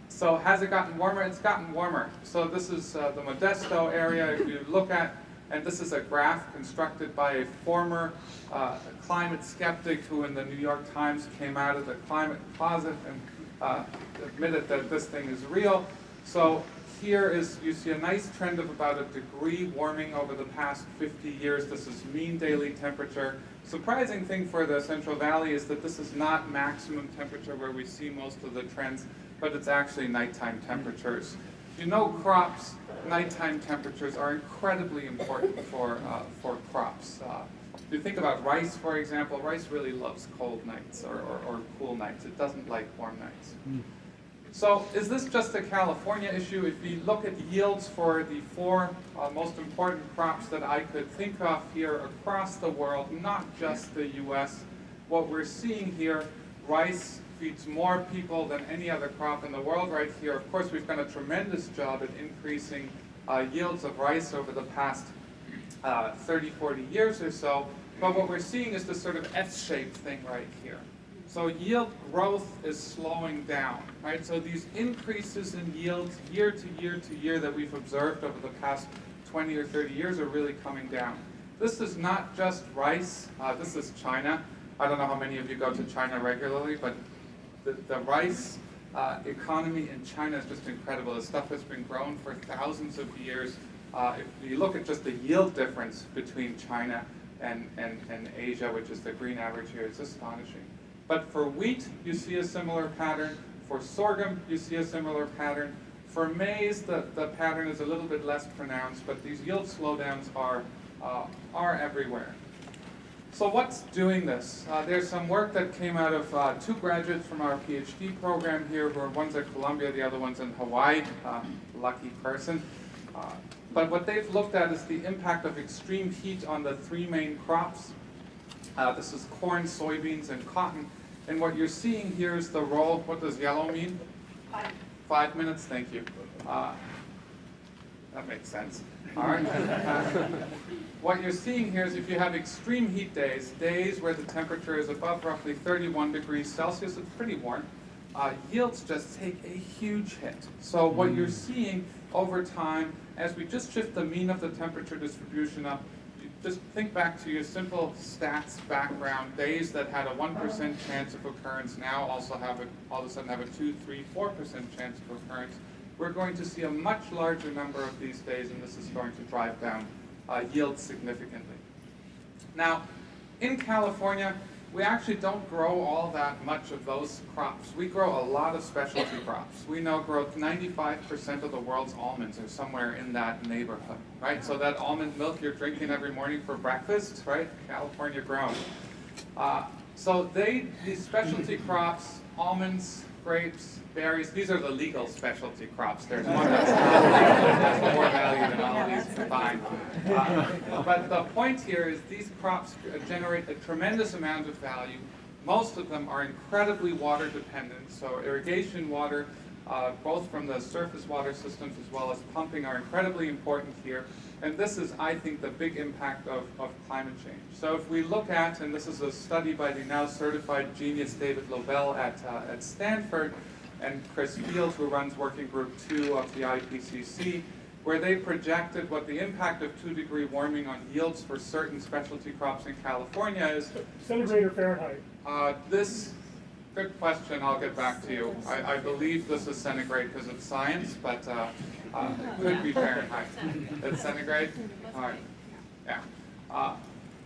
So has it gotten warmer? It's gotten warmer. So this is the Modesto area. If you look at, and this is a graph constructed by a former climate skeptic who in the New York Times came out of the climate closet and admitted that this thing is real. So here is, you see a nice trend of about a degree warming over the past 50 years. This is mean daily temperature. Surprising thing for the Central Valley is that this is not maximum temperature where we see most of the trends, but it's actually nighttime temperatures. You know, crops, nighttime temperatures are incredibly important for crops. If you think about rice, for example, rice really loves cold nights or cool nights. It doesn't like warm nights. So is this just a California issue? If we look at yields for the 4 most important crops that I could think of here across the world, not just the US, what we're seeing here, rice feeds more people than any other crop in the world right here. Of course, we've done a tremendous job at increasing yields of rice over the past 30, 40 years or so. But what we're seeing is this sort of S-shaped thing right here. So yield growth is slowing down, right? So these increases in yields year to year to year that we've observed over the past 20 or 30 years are really coming down. This is not just rice, this is China. I don't know how many of you go to China regularly, but the rice economy in China is just incredible. The stuff has been grown for thousands of years. If you look at just the yield difference between China and Asia, which is the green average here, it's astonishing. But for wheat, you see a similar pattern. For sorghum, you see a similar pattern. For maize, the pattern is a little bit less pronounced, but these yield slowdowns are everywhere. So what's doing this? There's some work that came out of 2 graduates from our PhD program here, who are one's at Columbia, the other one's in Hawaii. Lucky person. But what they've looked at is the impact of extreme heat on the 3 main crops. This is corn, soybeans, and cotton. And what you're seeing here is the role. What does yellow mean? 5 minutes, thank you. That makes sense. All right. What you're seeing here is if you have extreme heat days, days where the temperature is above roughly 31 degrees Celsius, it's pretty warm, yields just take a huge hit. So what you're seeing over time, as we just shift the mean of the temperature distribution up, just think back to your simple stats background. Days that had a 1% chance of occurrence now also have all of a sudden have a 2, 3, 4% chance of occurrence. We're going to see a much larger number of these days, and this is going to drive down yields significantly. Now, in California, we actually don't grow all that much of those crops. We grow a lot of specialty crops. We now grow 95% of the world's almonds are somewhere in that neighborhood, right? So that almond milk you're drinking every morning for breakfast, right? California grown. So these specialty crops, almonds, grapes, berries, these are the legal specialty crops. There's one that's has more value than all of these combined. But the point here is these crops generate a tremendous amount of value. Most of them are incredibly water dependent, so irrigation water, both from the surface water systems as well as pumping, are incredibly important here. And this is, I think, the big impact of climate change. So if we look at, and this is a study by the now certified genius David Lobel at Stanford, and Chris Fields, who runs Working Group 2 of the IPCC, where they projected what the impact of 2-degree warming on yields for certain specialty crops in California is. Centigrade or Fahrenheit? Good question, I'll get back to you. I believe this is centigrade because it's science, but it could be Fahrenheit. It's centigrade? All right, yeah.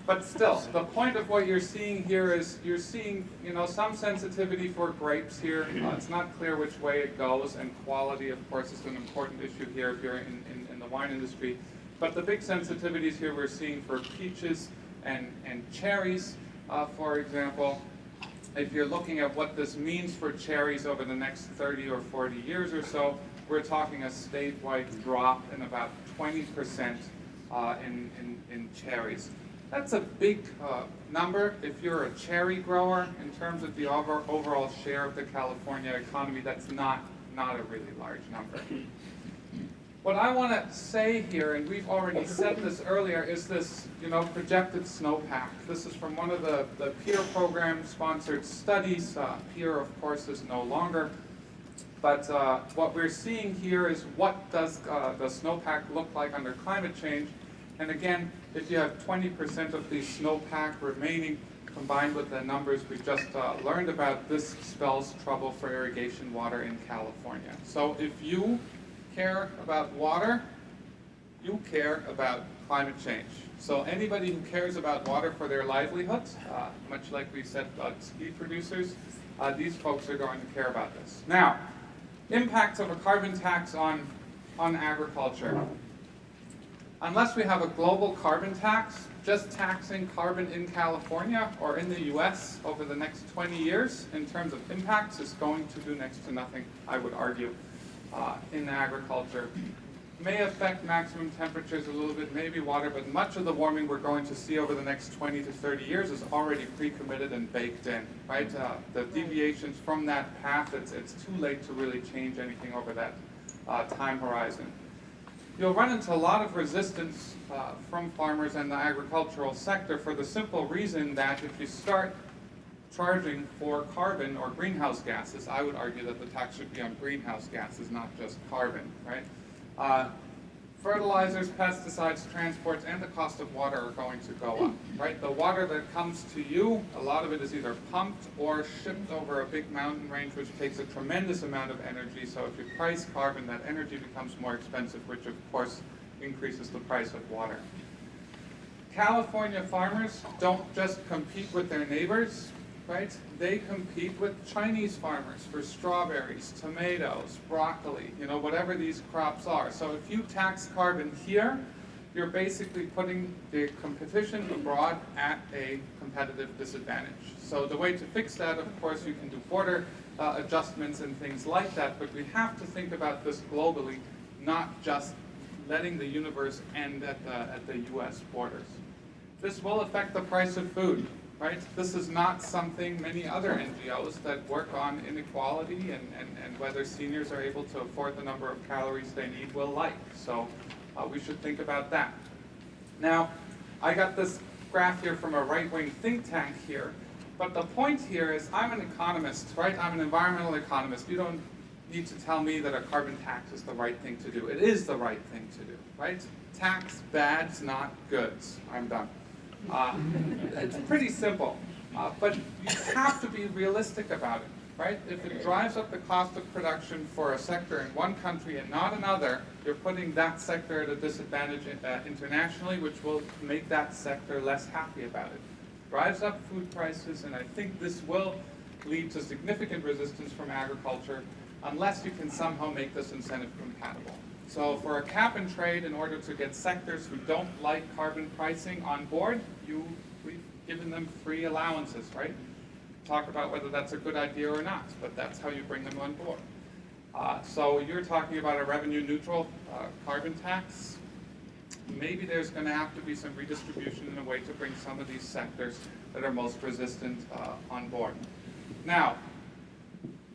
But still, the point of what you're seeing here is you're seeing, some sensitivity for grapes here. It's not clear which way it goes, and quality, of course, is an important issue here if you're in the wine industry. But the big sensitivities here we're seeing for peaches and cherries, for example. If you're looking at what this means for cherries over the next 30 or 40 years or so, we're talking a statewide drop in about 20% in cherries. That's a big number. If you're a cherry grower, in terms of the overall share of the California economy, that's not a really large number. What I want to say here, and we've already said this earlier, is this projected snowpack. This is from one of the PEER program-sponsored studies. PEER, of course, is no longer. But what we're seeing here is what does the snowpack look like under climate change. And again, if you have 20% of the snowpack remaining, combined with the numbers we just learned about, this spells trouble for irrigation water in California. So if you care about water, you care about climate change. So anybody who cares about water for their livelihoods, much like we said about ski producers, these folks are going to care about this. Now, impacts of a carbon tax on agriculture. Unless we have a global carbon tax, just taxing carbon in California or in the US over the next 20 years in terms of impacts is going to do next to nothing, I would argue, in agriculture. May affect maximum temperatures a little bit, maybe water, but much of the warming we're going to see over the next 20 to 30 years is already pre-committed and baked in, right? The deviations from that path, it's too late to really change anything over that time horizon. You'll run into a lot of resistance from farmers and the agricultural sector for the simple reason that if you start charging for carbon or greenhouse gases, I would argue that the tax should be on greenhouse gases, not just carbon, right? Fertilizers, pesticides, transports, and the cost of water are going to go up, right? The water that comes to you, a lot of it is either pumped or shipped over a big mountain range, which takes a tremendous amount of energy. So if you price carbon, that energy becomes more expensive, which of course increases the price of water. California farmers don't just compete with their neighbors, right? They compete with Chinese farmers for strawberries, tomatoes, broccoli, whatever these crops are. So if you tax carbon here, you're basically putting the competition abroad at a competitive disadvantage. So the way to fix that, of course, you can do border adjustments and things like that, but we have to think about this globally, not just letting the universe end at the US borders. This will affect the price of food. Right? This is not something many other NGOs that work on inequality and whether seniors are able to afford the number of calories they need will like. So we should think about that. Now, I got this graph here from a right-wing think tank here, but the point here is I'm an economist, right? I'm an environmental economist. You don't need to tell me that a carbon tax is the right thing to do. It is the right thing to do, right? Tax bads, not goods. I'm done. It's pretty simple, but you have to be realistic about it, right? If it drives up the cost of production for a sector in one country and not another, you're putting that sector at a disadvantage internationally, which will make that sector less happy about it. Drives up food prices, and I think this will lead to significant resistance from agriculture unless you can somehow make this incentive compatible. So for a cap and trade, in order to get sectors who don't like carbon pricing on board, we've given them free allowances, right? Talk about whether that's a good idea or not, but that's how you bring them on board. So you're talking about a revenue neutral carbon tax. Maybe there's going to have to be some redistribution in a way to bring some of these sectors that are most resistant on board. Now,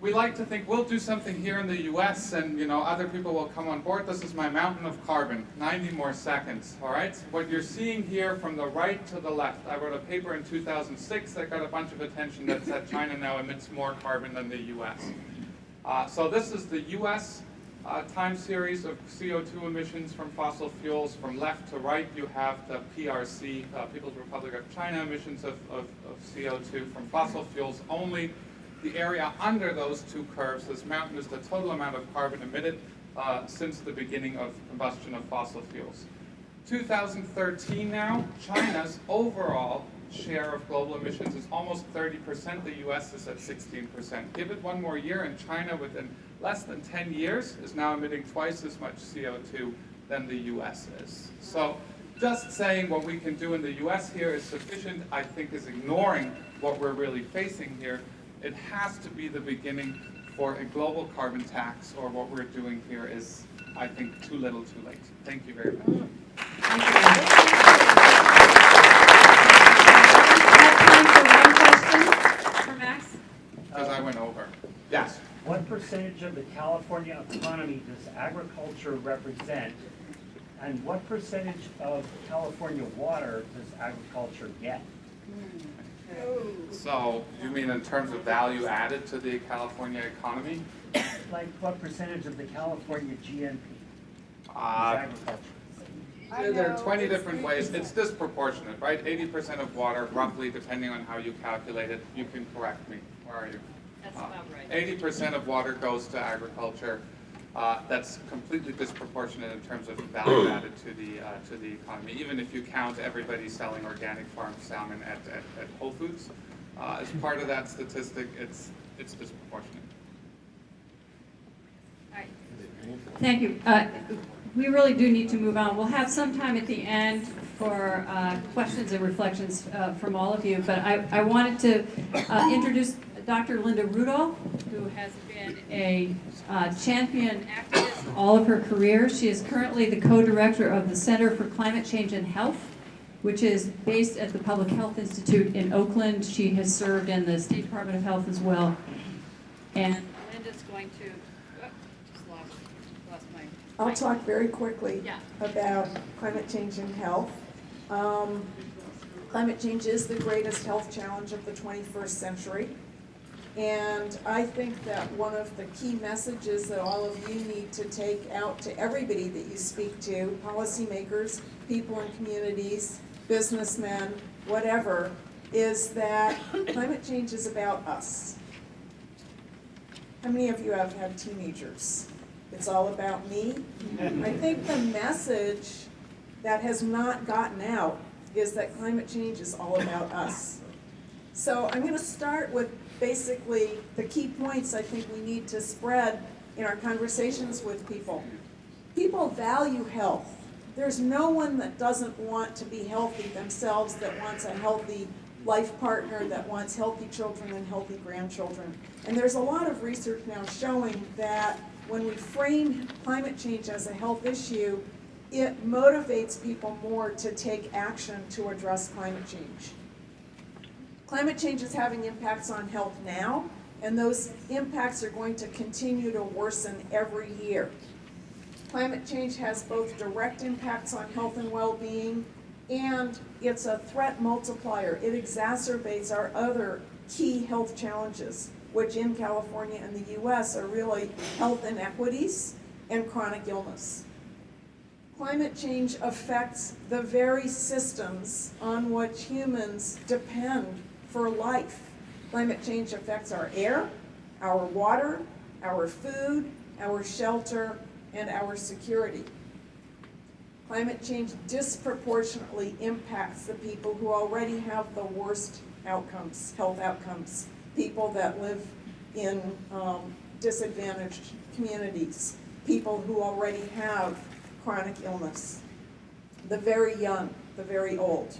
we like to think we'll do something here in the US and other people will come on board. This is my mountain of carbon, 90 more seconds, all right? What you're seeing here from the right to the left, I wrote a paper in 2006 that got a bunch of attention that said China now emits more carbon than the US. So this is the US time series of CO2 emissions from fossil fuels. From left to right, you have the PRC, People's Republic of China, emissions of CO2 from fossil fuels only. The area under those two curves, this mountain, is the total amount of carbon emitted since the beginning of combustion of fossil fuels. 2013 now, China's overall share of global emissions is almost 30%. The US is at 16%. Give it one more year and China within less than 10 years is now emitting twice as much CO2 than the US is. So just saying what we can do in the US here is sufficient, I think, is ignoring what we're really facing here. It has to be the beginning for a global carbon tax, or what we're doing here is, I think, too little too late. Thank you very much. Thank you. Have time for one question for Max? Because I went over. Yes. What percentage of the California economy does agriculture represent? And what percentage of California water does agriculture get? So, you mean in terms of value added to the California economy? Like what percentage of the California GNP is Uh, agriculture? There are 20 different ways. It's disproportionate, right? 80% of water, roughly, depending on how you calculate it. You can correct me. Where are you? That's about right. 80% of water goes to agriculture. that's completely disproportionate in terms of value added to the economy. Even if you count everybody selling organic farm salmon at Whole Foods, as part of that statistic, it's disproportionate. All right. Thank you. We really do need to move on. We'll have some time at the end for questions and reflections from all of you, but I wanted to introduce Dr. Linda Rudolph, who has been a champion activist all of her career. She is currently the co-director of the Center for Climate Change and Health, which is based at the Public Health Institute in Oakland. She has served in the State Department of Health as well. And Linda's going to, just lost my. I'll talk very quickly Yeah. about climate change and health. Climate change is the greatest health challenge of the 21st century. And I think that one of the key messages that all of you need to take out to everybody that you speak to, policymakers, people in communities, businessmen, whatever, is that climate change is about us. How many of you have had teenagers? It's all about me. I think the message that has not gotten out is that climate change is all about us. So I'm going to start with basically the key points I think we need to spread in our conversations with people. People value health. There's no one that doesn't want to be healthy themselves, that wants a healthy life partner, that wants healthy children and healthy grandchildren. And there's a lot of research now showing that when we frame climate change as a health issue, it motivates people more to take action to address climate change. Climate change is having impacts on health now, and those impacts are going to continue to worsen every year. Climate change has both direct impacts on health and well-being, and it's a threat multiplier. It exacerbates our other key health challenges, which in California and the US are really health inequities and chronic illness. Climate change affects the very systems on which humans depend for life. Climate change affects our air, our water, our food, our shelter, and our security. Climate change disproportionately impacts the people who already have the worst outcomes, health outcomes, people that live in disadvantaged communities, people who already have chronic illness, the very young, the very old.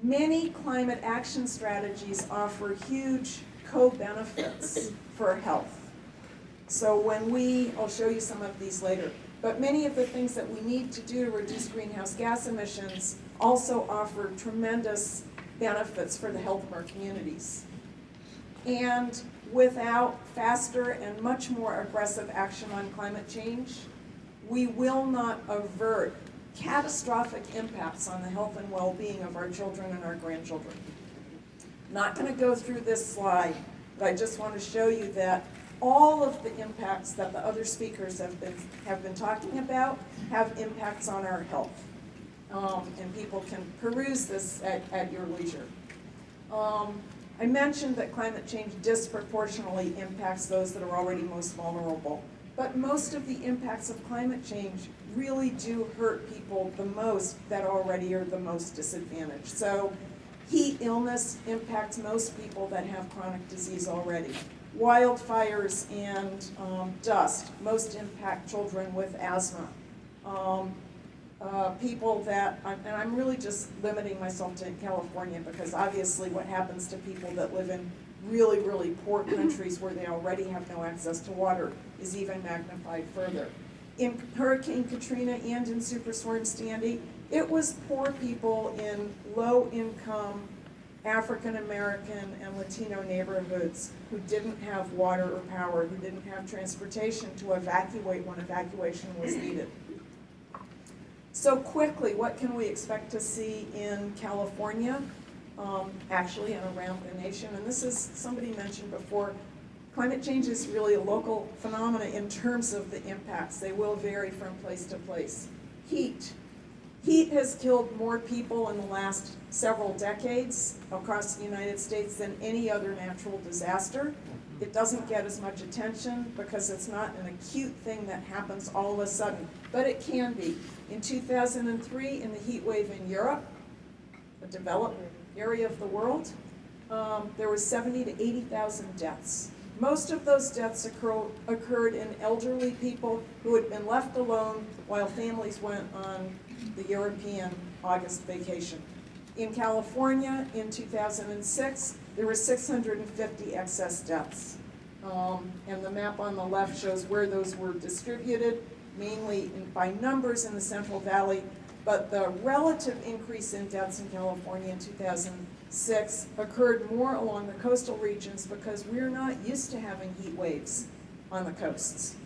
Many climate action strategies offer huge co-benefits for health. So when I'll show you some of these later, but many of the things that we need to do to reduce greenhouse gas emissions also offer tremendous benefits for the health of our communities. And without faster and much more aggressive action on climate change, we will not avert catastrophic impacts on the health and well-being of our children and our grandchildren. Not going to go through this slide, but I just want to show you that all of the impacts that the other speakers have been talking about have impacts on our health. And people can peruse this at your leisure. I mentioned that climate change disproportionately impacts those that are already most vulnerable. But most of the impacts of climate change really do hurt people the most that already are the most disadvantaged. So heat illness impacts most people that have chronic disease already. Wildfires and dust most impact children with asthma. People that, and I'm really just limiting myself to California because obviously what happens to people that live in really, really poor countries where they already have no access to water is even magnified further. In Hurricane Katrina and in Superstorm Sandy, it was poor people in low-income African American and Latino neighborhoods who didn't have water or power, who didn't have transportation to evacuate when evacuation was needed. So quickly, what can we expect to see in California, actually and around the nation? And this is, somebody mentioned before, climate change is really a local phenomena in terms of the impacts. They will vary from place to place. Heat. Heat has killed more people in the last several decades across the United States than any other natural disaster. It doesn't get as much attention because it's not an acute thing that happens all of a sudden, but it can be. In 2003, in the heat wave in Europe, a developed area of the world, there was 70 to 80,000 deaths. Most of those deaths occurred in elderly people who had been left alone while families went on the European August vacation. In California, in 2006, there were 650 excess deaths. And the map on the left shows where those were distributed, mainly by numbers in the Central Valley, but the relative increase in deaths in California in 2006 occurred more along the coastal regions because we're not used to having heat waves on the coasts.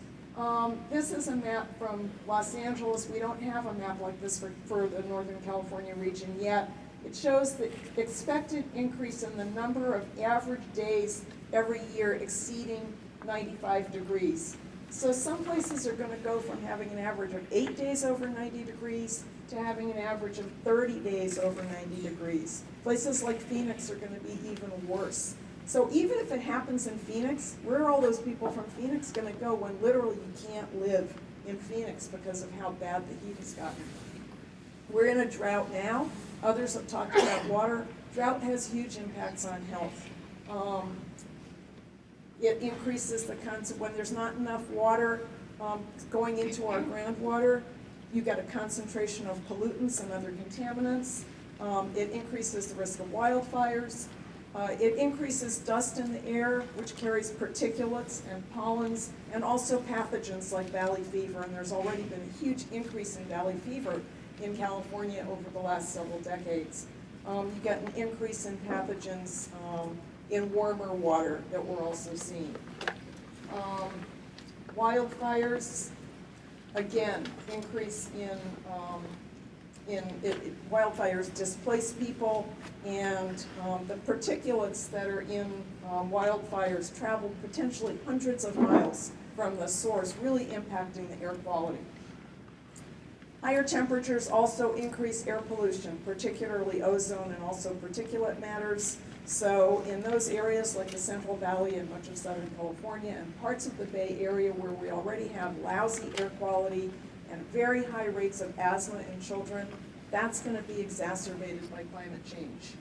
This is a map from Los Angeles. We don't have a map like this for the Northern California region yet. It shows the expected increase in the number of average days every year exceeding 95 degrees. So some places are going to go from having an average of 8 days over 90 degrees to having an average of 30 days over 90 degrees. Places like Phoenix are going to be even worse. So even if it happens in Phoenix, where are all those people from Phoenix going to go when literally you can't live in Phoenix because of how bad the heat has gotten? We're in a drought now. Others have talked about water. Drought has huge impacts on health. It increases the concept when there's not enough water going into our groundwater. You get a concentration of pollutants and other contaminants. It increases the risk of wildfires. It increases dust in the air, which carries particulates and pollens, and also pathogens like valley fever. And there's already been a huge increase in valley fever in California over the last several decades. You get an increase in pathogens in warmer water that we're also seeing. Wildfires, again, increase in wildfires displace people, and the particulates that are in wildfires travel potentially hundreds of miles from the source, really impacting the air quality. Higher temperatures also increase air pollution, particularly ozone and also particulate matters. So in those areas like the Central Valley and much of Southern California and parts of the Bay Area where we already have lousy air quality and very high rates of asthma in children, that's going to be exacerbated by climate change.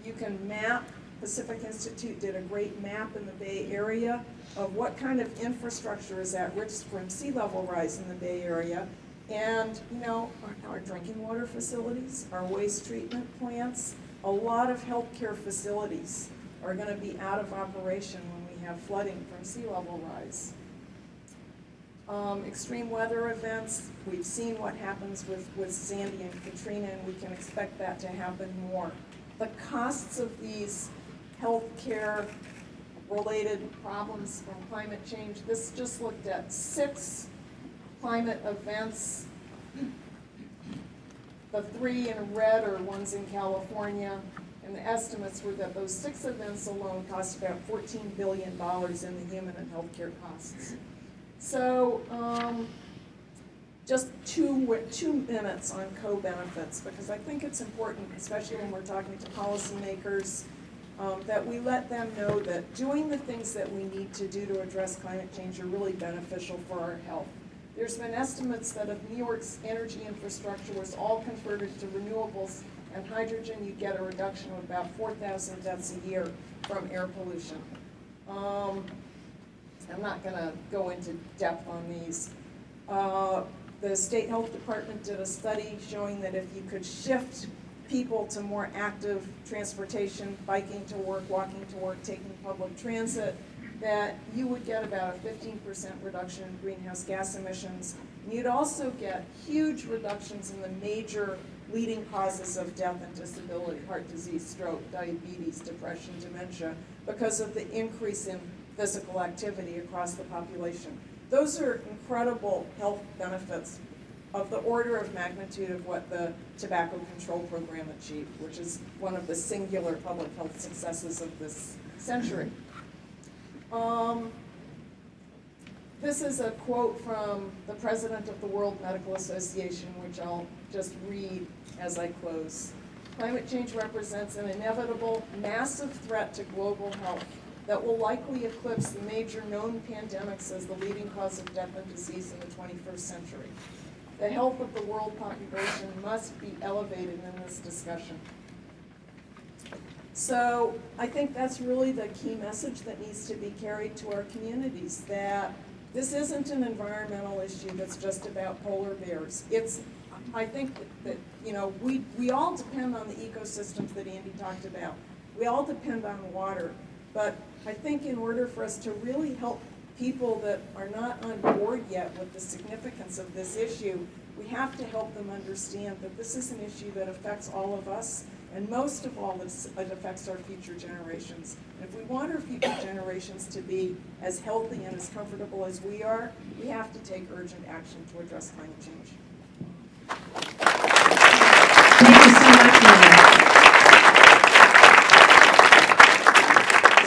You can map, Pacific Institute did a great map in the Bay Area of what kind of infrastructure is at risk from sea level rise in the Bay Area. And, you know, our drinking water facilities, our waste treatment plants, a lot of healthcare facilities are going to be out of operation when we have flooding from sea level rise. Extreme weather events, we've seen what happens with Sandy and Katrina, and we can expect that to happen more. The costs of these healthcare related problems from climate change, this just looked at 6 climate events. The 3 in red are ones in California, and the estimates were that those 6 events alone cost about $14 billion in the human and healthcare costs. So just two minutes on co-benefits, because I think it's important, especially when we're talking to policymakers, that we let them know that doing the things that we need to do to address climate change are really beneficial for our health. There's been estimates that if New York's energy infrastructure was all converted to renewables and hydrogen, you'd get a reduction of about 4,000 deaths a year from air pollution. I'm not going to go into depth on these. The State Health Department did a study showing that if you could shift people to more active transportation, biking to work, walking to work, taking public transit, that you would get about a 15% reduction in greenhouse gas emissions. And you'd also get huge reductions in the major leading causes of death and disability, heart disease, stroke, diabetes, depression, dementia, because of the increase in physical activity across the population. Those are incredible health benefits of the order of magnitude of what the tobacco control program achieved, which is one of the singular public health successes of this century. This is a quote from the president of the World Medical Association, which I'll just read as I close. Climate change represents an inevitable, massive threat to global health. that will likely eclipse the major known pandemics as the leading cause of death and disease in the 21st century. The health of the world population must be elevated in this discussion. So I think that's really the key message that needs to be carried to our communities, that this isn't an environmental issue that's just about polar bears. I think that you know, we all depend on the ecosystems that Andy talked about. We all depend on water. But I think in order for us to really help people that are not on board yet with the significance of this issue, we have to help them understand that this is an issue that affects all of us, and most of all, it affects our future generations. And if we want our future generations to be as healthy and as comfortable as we are, we have to take urgent action to address climate change. Thank you so much, Linda.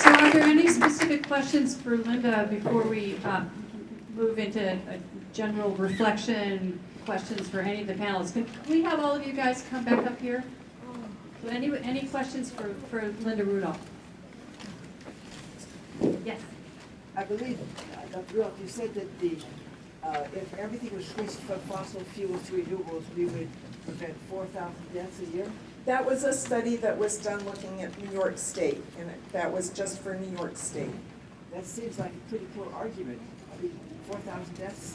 So are there any specific questions for Linda before we move into a general reflection, questions for any of the panelists? Can we have all of you guys come back up here? So any questions for Linda Rudolph? Yes. I believe, Dr. Rudolph, you said that if everything was switched from fossil fuels to renewables, we would prevent 4,000 deaths a year? That was a study that was done looking at New York State, and that was just for New York State. That seems like a pretty poor argument. I mean, 4,000 deaths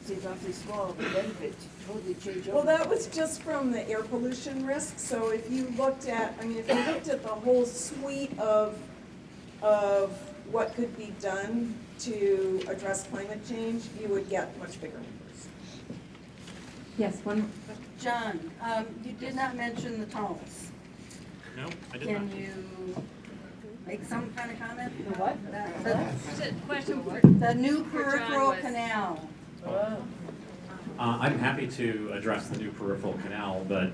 seems awfully small. The benefits totally change over. Well, that was just from the air pollution risk. So if you looked at, if you looked at the whole suite of what could be done to address climate change, you would get much bigger numbers. Yes, one. John, you did not mention the tunnels. No, I did not. Can you make some kind of comment? The what? Question for the new peripheral canal. I'm happy to address the new peripheral canal, but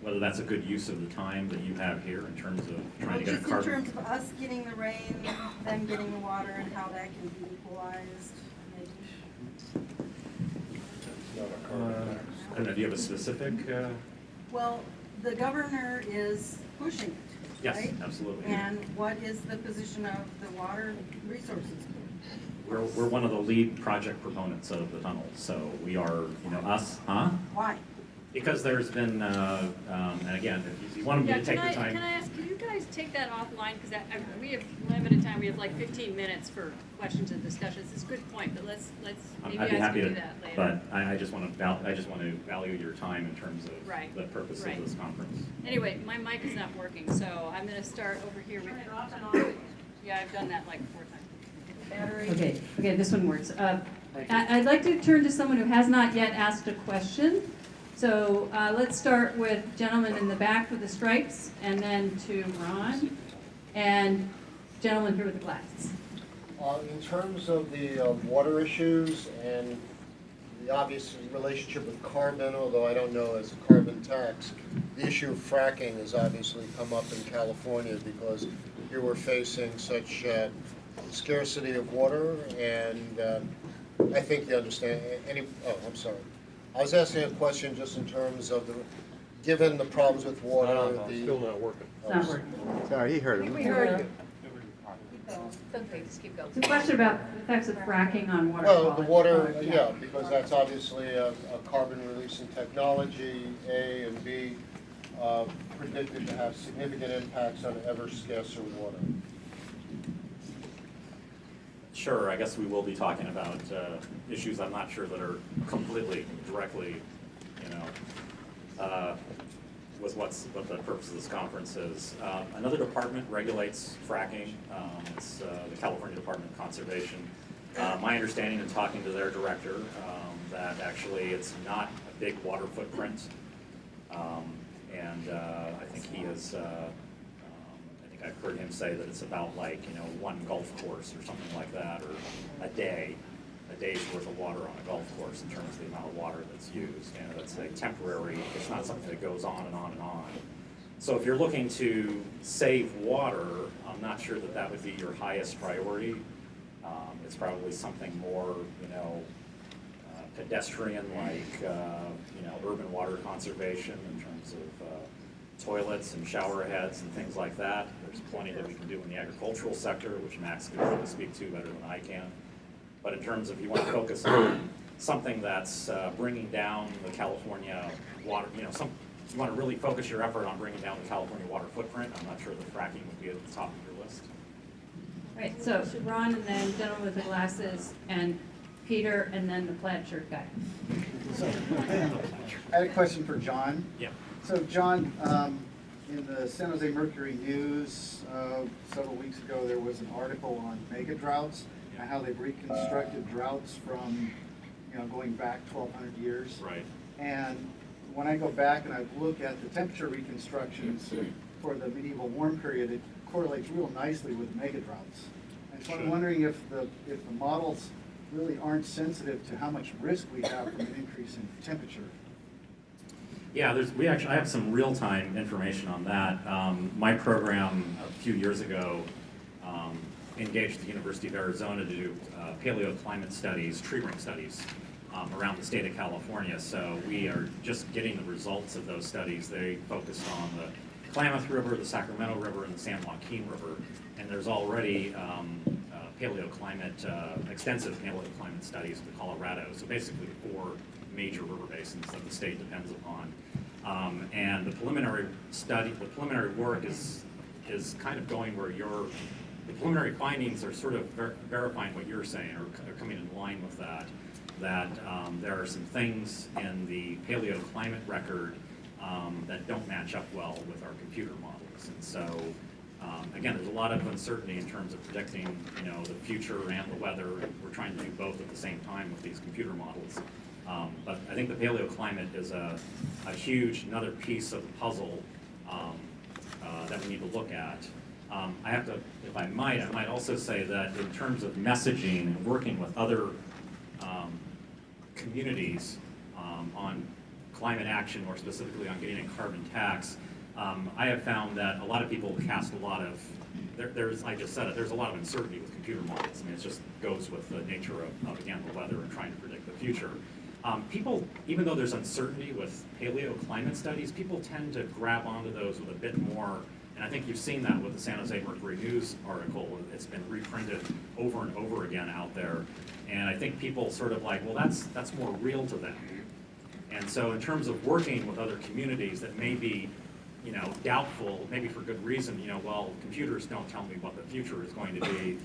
whether that's a good use of the time that you have here in terms of trying to get a carbon. Just in terms of us getting the rain, them getting the water, and how that can be equalized, maybe. I don't know, do you have a specific? Well, the governor is pushing it, Yes, right? absolutely. And what is the position of the water resources? We're one of the lead project proponents of the tunnel, so we are, us, huh? Why? Because there's been, and again, if you wanted me to take the time. Can I ask, can you guys take that offline, because we have limited time, we have like 15 minutes for questions and discussions. It's a good point, but let's maybe I'd be guys happy can to, do that later. but I just want to value your time in terms of the purpose of this conference. Anyway, my mic is not working, so I'm going to start over here with. Yeah, I've done that like 4 times. Battery. Okay, this one works. I'd like to turn to someone who has not yet asked a question. So let's start with gentleman in the back with the stripes, and then to Ron, and gentleman here with the glasses. In terms of the water issues and the obvious relationship with carbon, although I don't know as a carbon tax, the issue of fracking has obviously come up in California because here we're facing such scarcity of water, and I think you understand. I'm sorry. I was asking a question just in terms of given the problems with water. Still not working. It's not working. Sorry, he heard I him. think we heard you. Okay, just keep going. It's a question about the effects of fracking on water Well, quality. the water, yeah, because that's obviously a carbon releasing technology, A, and B, predicted to have significant impacts on ever scarcer water. Sure, I guess we will be talking about issues I'm not sure that are completely directly, with what the purpose of this conference is. Another department regulates fracking. It's the California Department of Conservation. My understanding in talking to their director, that actually it's not a big water footprint. And I think he has, I've heard him say that it's about one golf course or something like that, or a day's worth of water on a golf course in terms of the amount of water that's used. And it's a temporary, it's not something that goes on and on and on. So if you're looking to save water, I'm not sure that that would be your highest priority. It's probably something more, pedestrian, like urban water conservation in terms of toilets and shower heads and things like that. There's plenty that we can do in the agricultural sector, which Max can really speak to better than I can. But in terms of you want to focus on something that's bringing down the California water, you want to really focus your effort on bringing down the California water footprint, I'm not sure that fracking would be at the top of your list. Right, so Ron, and then gentleman with the glasses, and Peter, and then the plaid shirt guy. So, I had a question for John. Yeah. So John, in the San Jose Mercury News several weeks ago, there was an article on mega droughts and how they've reconstructed droughts from, going back 1,200 years. Right. And when I go back and I look at the temperature reconstructions for the medieval warm period, it correlates real nicely with mega droughts. And so I'm wondering if the models really aren't sensitive to how much risk we have from an increase in temperature. Yeah, I have some real-time information on that. My program a few years ago engaged the University of Arizona to do paleoclimate studies, tree ring studies around the state of California. So we are just getting the results of those studies. They focused on the Klamath River, the Sacramento River, and the San Joaquin River. And there's already extensive paleoclimate studies in Colorado. So basically 4 major river basins that the state depends upon. And the preliminary work is kind of going where the preliminary findings are sort of verifying what you're saying, or coming in line with that there are some things in the paleoclimate record that don't match up well with our computer models. And so, again, there's a lot of uncertainty in terms of predicting, the future and the weather. We're trying to do both at the same time with these computer models. But I think the paleoclimate is a huge, another piece of the puzzle that we need to look at. I have to, if I might also say that in terms of messaging and working with other communities on climate action, or specifically on getting a carbon tax, I have found that a lot of people cast a lot of, I just said it, there's a lot of uncertainty with computer models. I mean, it just goes with the nature of again, the weather and trying to predict the future. People, even though there's uncertainty with paleoclimate studies, people tend to grab onto those with a bit more, and I think you've seen that with the San Jose Mercury News article. It's been reprinted over and over again out there, and I think people sort of like, well, that's more real to them. And so in terms of working with other communities that may be, doubtful, maybe for good reason, well, computers don't tell me what the future is going to be.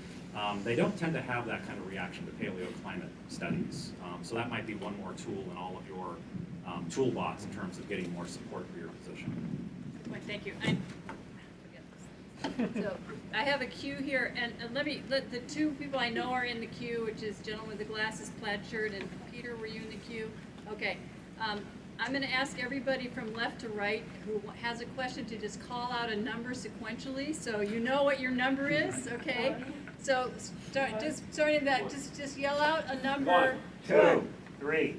They don't tend to have that kind of reaction to paleoclimate studies. So that might be one more tool in all of your toolbox in terms of getting more support for your position. Well, thank you. So I have a queue here, and let the 2 people I know are in the queue, which is gentleman with the glasses, plaid shirt, and Peter, were you in the queue? Okay. I'm going to ask everybody from left to right who has a question to just call out a number sequentially, so you know what your number is, okay? So starting that, just yell out a number. 1, 2, 3,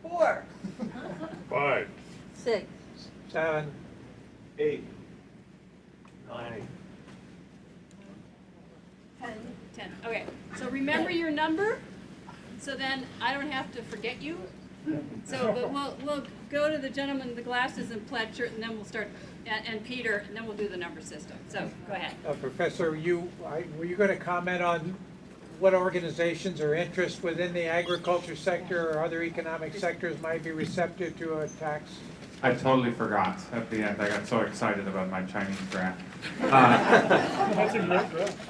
4, 5, 6, 7, 8, 9. 10. Okay, so remember your number, so then I don't have to forget you. So, but we'll go to the gentleman with the glasses and plaid shirt, and then we'll start, and Peter, and then we'll do the number system. So, go ahead. Professor, were you going to comment on what organizations or interests within the agriculture sector or other economic sectors might be receptive to a tax? I totally forgot at the end. I got so excited about my Chinese grant.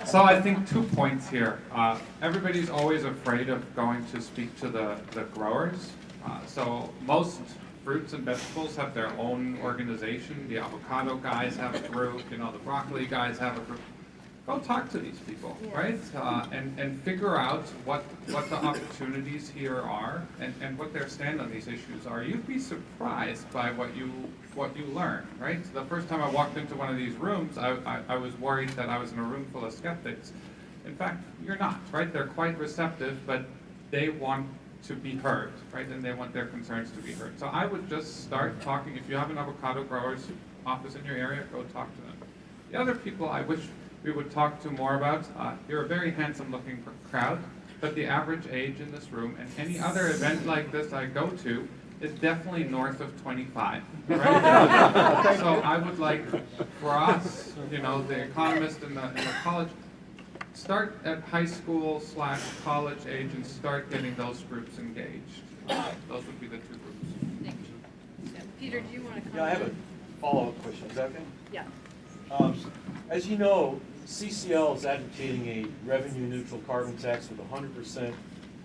So I think 2 points here. Everybody's always afraid of going to speak to the growers. So most fruits and vegetables have their own organization. The avocado guys have a group, the broccoli guys have a group. Go talk to these people, right? And figure out what the opportunities here are and what their stand on these issues are. You'd be surprised by what you learn, right? The first time I walked into one of these rooms, I was worried that I was in a room full of skeptics. In fact, you're not, right? They're quite receptive, but they want to be heard, right? And they want their concerns to be heard. So I would just start talking. If you have an avocado grower's office in your area, go talk to them. The other people I wish we would talk to more about, you're a very handsome looking crowd, but the average age in this room and any other event like this I go to, is definitely north of 25, right? So I would like for us, you know, the economist in the college, start at high school / college age and start getting those groups engaged. Those would be the two groups. Thank you. Yeah, Peter, do you want to comment? Yeah, I have a follow-up question. Is that okay? Yeah. As you know, CCL is advocating a revenue-neutral carbon tax with 100%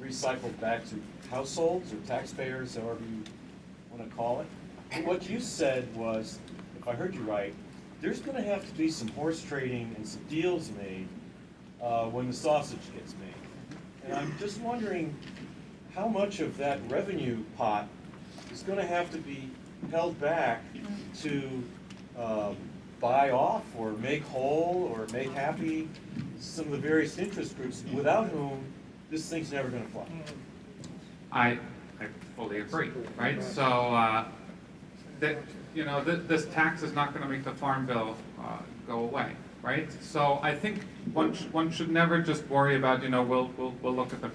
recycled back to households or taxpayers, however you want to call it. And what you said was, if I heard you right, there's going to have to be some horse trading and some deals made when the sausage gets made. And I'm just wondering how much of that revenue pot is going to have to be held back to buy off or make whole or make happy some of the various interest groups without whom this thing's never going to fly. I fully agree, right? So that, you know, this tax is not going to make the farm bill go away, right? So I think one should never just worry about, you know, we'll look at the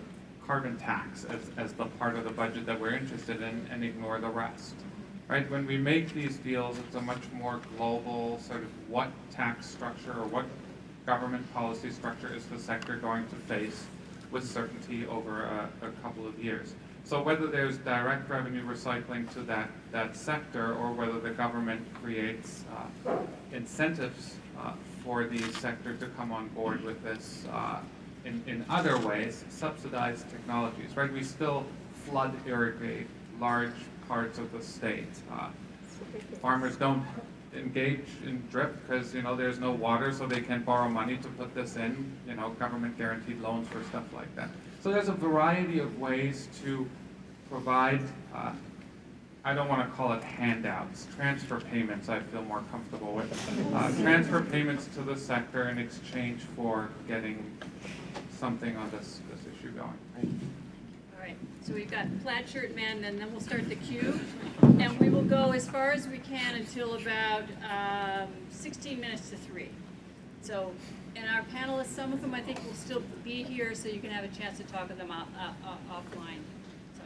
carbon tax as the part of the budget that we're interested in and ignore the rest. Right, when we make these deals, it's a much more global sort of what tax structure or what government policy structure is the sector going to face with certainty over a couple of years. So whether there's direct revenue recycling to that sector or whether the government creates incentives for the sector to come on board with this in other ways, subsidized technologies, right? We still flood irrigate large parts of the state. Farmers don't engage in drip because, you know, there's no water, so they can borrow money to put this in, you know, government guaranteed loans for stuff like that. So there's a variety of ways to provide, I don't want to call it handouts, transfer payments I feel more comfortable with. Transfer payments to the sector in exchange for getting something on this issue going. All right, so we've got plaid shirt man, and then we'll start the queue. And we will go as far as we can until about 16 minutes to 3. So, and our panelists, some of them I think will still be here, so you can have a chance to talk to them offline.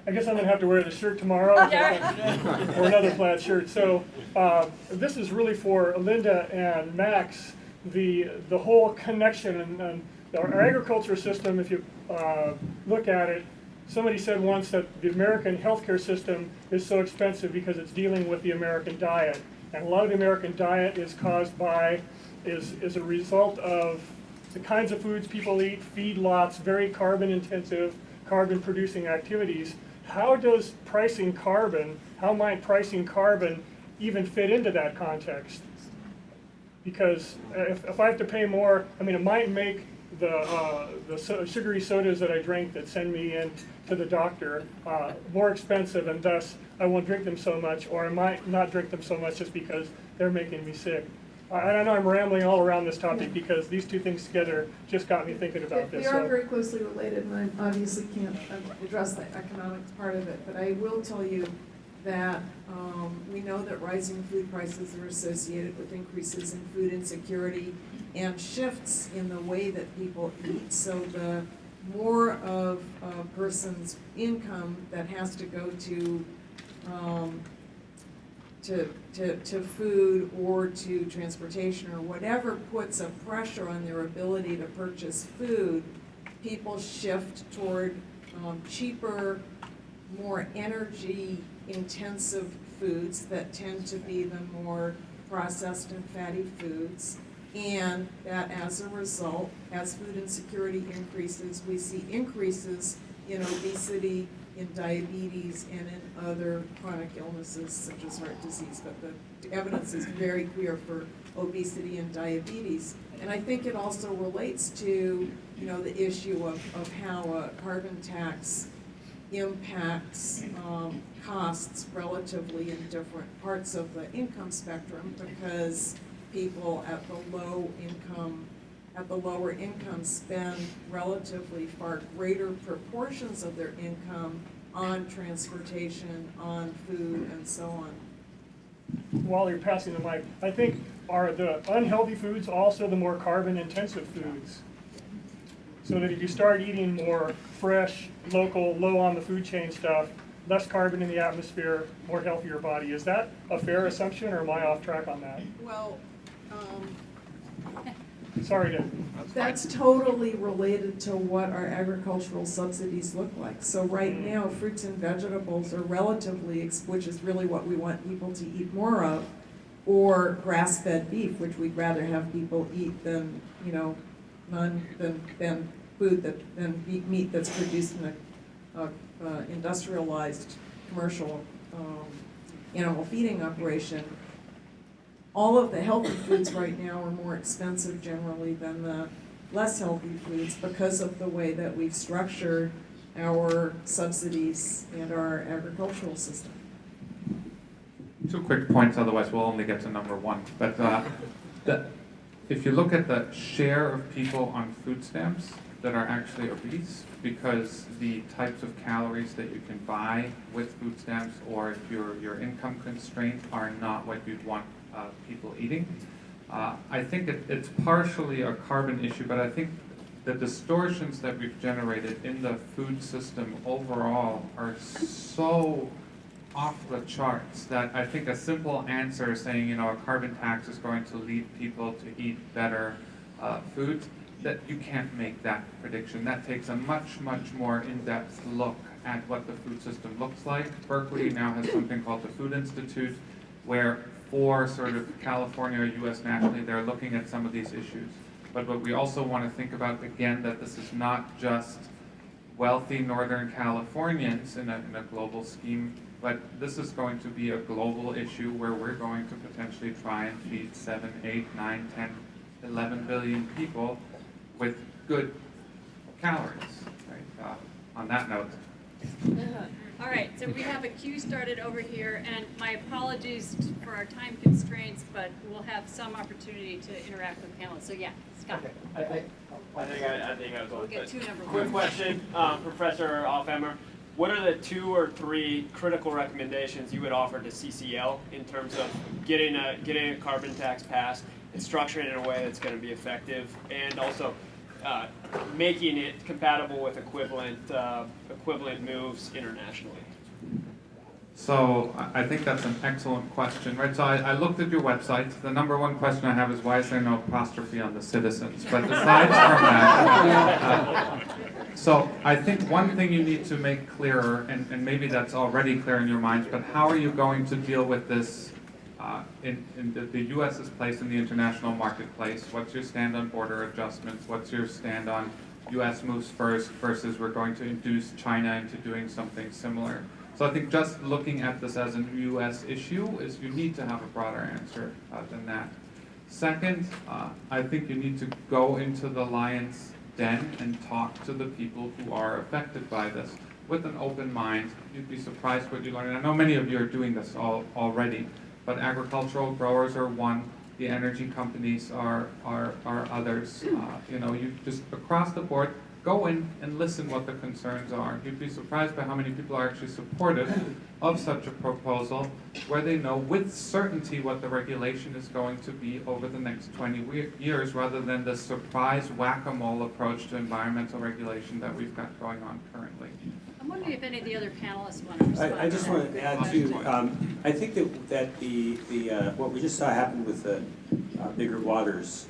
I guess I'm going to have to wear the shirt tomorrow or another plaid shirt. So this is really for Linda and Max, the whole connection and our agriculture system. If you look at it, somebody said once that the American healthcare system is so expensive because it's dealing with the American diet. And a lot of the American diet is caused by, is a result of the kinds of foods people eat, feedlots, very carbon intensive, carbon producing activities. How does pricing carbon, how might pricing carbon even fit into that context? Because if I have to pay more, I mean, it might make the sugary sodas that I drink that send me in to the doctor more expensive, and thus I won't drink them so much, or I might not drink them so much just because they're making me sick. I know I'm rambling all around this topic because these two things together just got me thinking about this. They are very closely related, and I obviously can't address the economics part of it, but I will tell you that we know that rising food prices are associated with increases in food insecurity and shifts in the way that people eat. So the more of a person's income that has to go to food or to transportation or whatever puts a pressure on their ability to purchase food, people shift toward cheaper, more energy intensive foods that tend to be the more processed and fatty foods. And that as a result, as food insecurity increases, we see increases in obesity, in diabetes, and in other chronic illnesses such as heart disease. But the evidence is very clear for obesity and diabetes. And I think it also relates to, you know, the issue of how a carbon tax impacts costs relatively in different parts of the income spectrum, because people at the lower income spend relatively far greater proportions of their income on transportation, on food, and so on. While you're passing the mic, I think are the unhealthy foods also the more carbon intensive foods? So that if you start eating more fresh, local, low on the food chain stuff, less carbon in the atmosphere, more healthier body. Is that a fair assumption, or am I off track on that? Well, Sorry to. that's totally related to what our agricultural subsidies look like. So right now, fruits and vegetables are relatively, which is really what we want people to eat more of, or grass-fed beef, which we'd rather have people eat than, you know, than food than meat that's produced in a industrialized commercial animal feeding operation. All of the healthy foods right now are more expensive generally than the less healthy foods because of the way that we've structured our subsidies and our agricultural system. 2 quick points, otherwise we'll only get to number 1. But if you look at the share of people on food stamps that are actually obese, because the types of calories that you can buy with food stamps, or if your income constraints are not what you'd want people eating, I think it's partially a carbon issue, but I think the distortions that we've generated in the food system overall are so off the charts that I think a simple answer saying, you know, a carbon tax is going to lead people to eat better foods, that you can't make that prediction. That takes a much, much more in-depth look at what the food system looks like. Berkeley now has something called the Food Institute, where for sort of California or US nationally, they're looking at some of these issues. But what we also want to think about, again, that this is not just wealthy Northern Californians in a global scheme, but this is going to be a global issue where we're going to potentially try and feed 7, 8, 9, 10, 11 billion people with good calories. Right? On that note. All right, so we have a queue started over here, and my apologies for our time constraints, but we'll have some opportunity to interact with panelists. So yeah, Scott. Okay. I think I was We'll get to number 1. Quick question, Professor Auffhammer. What are the 2 or 3 critical recommendations you would offer to CCL in terms of getting a carbon tax passed and structuring it in a way that's going to be effective, and also making it compatible with equivalent moves internationally? So I think that's an excellent question, right? So I looked at your website. The number 1 question I have is, why is there no apostrophe on the citizens? But aside from that, so I think one thing you need to make clearer, and maybe that's already clear in your minds, but how are you going to deal with this in the U.S.'s place in the international marketplace? What's your stand on border adjustments? What's your stand on U.S. moves first versus we're going to induce China into doing something similar? So I think just looking at this as a U.S. issue is you need to have a broader answer than that. Second, I think you need to go into the lion's den and talk to the people who are affected by this with an open mind. You'd be surprised what you learn. And I know many of you are doing this already, but agricultural growers are one. The energy companies are others. You know, you just across the board, go in and listen what the concerns are. You'd be surprised by how many people are actually supportive of such a proposal, where they know with certainty what the regulation is going to be over the next 20 years, rather than the surprise whack-a-mole approach to environmental regulation that we've got going on currently. I'm wondering if any of the other panelists want to respond. I just want to add to, I think that the what we just saw happen with the Bigger Waters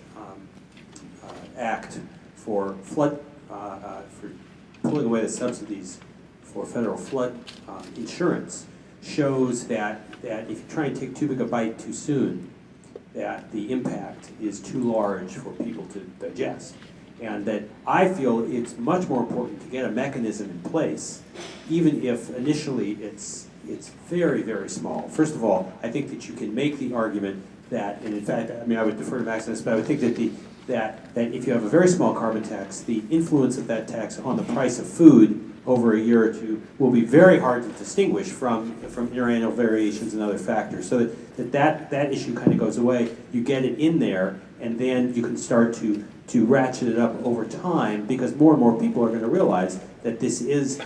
Act for flood, for pulling away the subsidies for federal flood insurance shows that if you try and take too big a bite too soon, that the impact is too large for people to digest. And that I feel it's much more important to get a mechanism in place, even if initially it's very, very small. First of all, I think that you can make the argument that, and in fact, I mean, I would defer to Max on this, but I would think that that if you have a very small carbon tax, the influence of that tax on the price of food over a year or two will be very hard to distinguish from interannual variations and other factors. So that issue kind of goes away. You get it in there, and then you can start to ratchet it up over time, because more and more people are going to realize that this is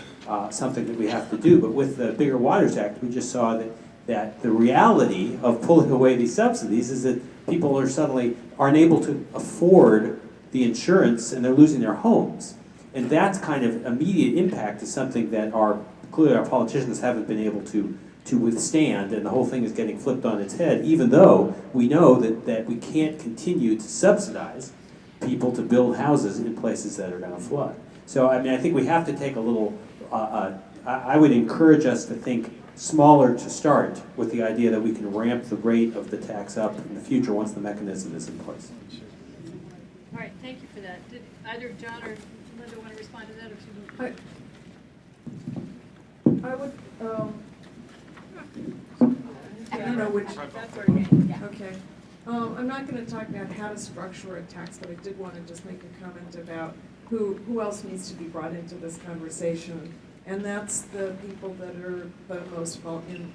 something that we have to do. But with the Bigger Waters Act, we just saw that the reality of pulling away these subsidies is that people are suddenly aren't able to afford the insurance, and they're losing their homes. And that's kind of immediate impact is something that our clearly our politicians haven't been able to withstand, and the whole thing is getting flipped on its head, even though we know that we can't continue to subsidize people to build houses in places that are going to flood. So, I mean, I think we have to take a little, I would encourage us to think smaller to start with the idea that we can ramp the rate of the tax up in the future once the mechanism is in place. All right, thank you for that. Did either John or Linda want to respond to that, or should we? I would, I don't know which. That's okay. Yeah. Okay. I'm not going to talk about how to structure a tax, but I did want to just make a comment about who else needs to be brought into this conversation. And that's the people that are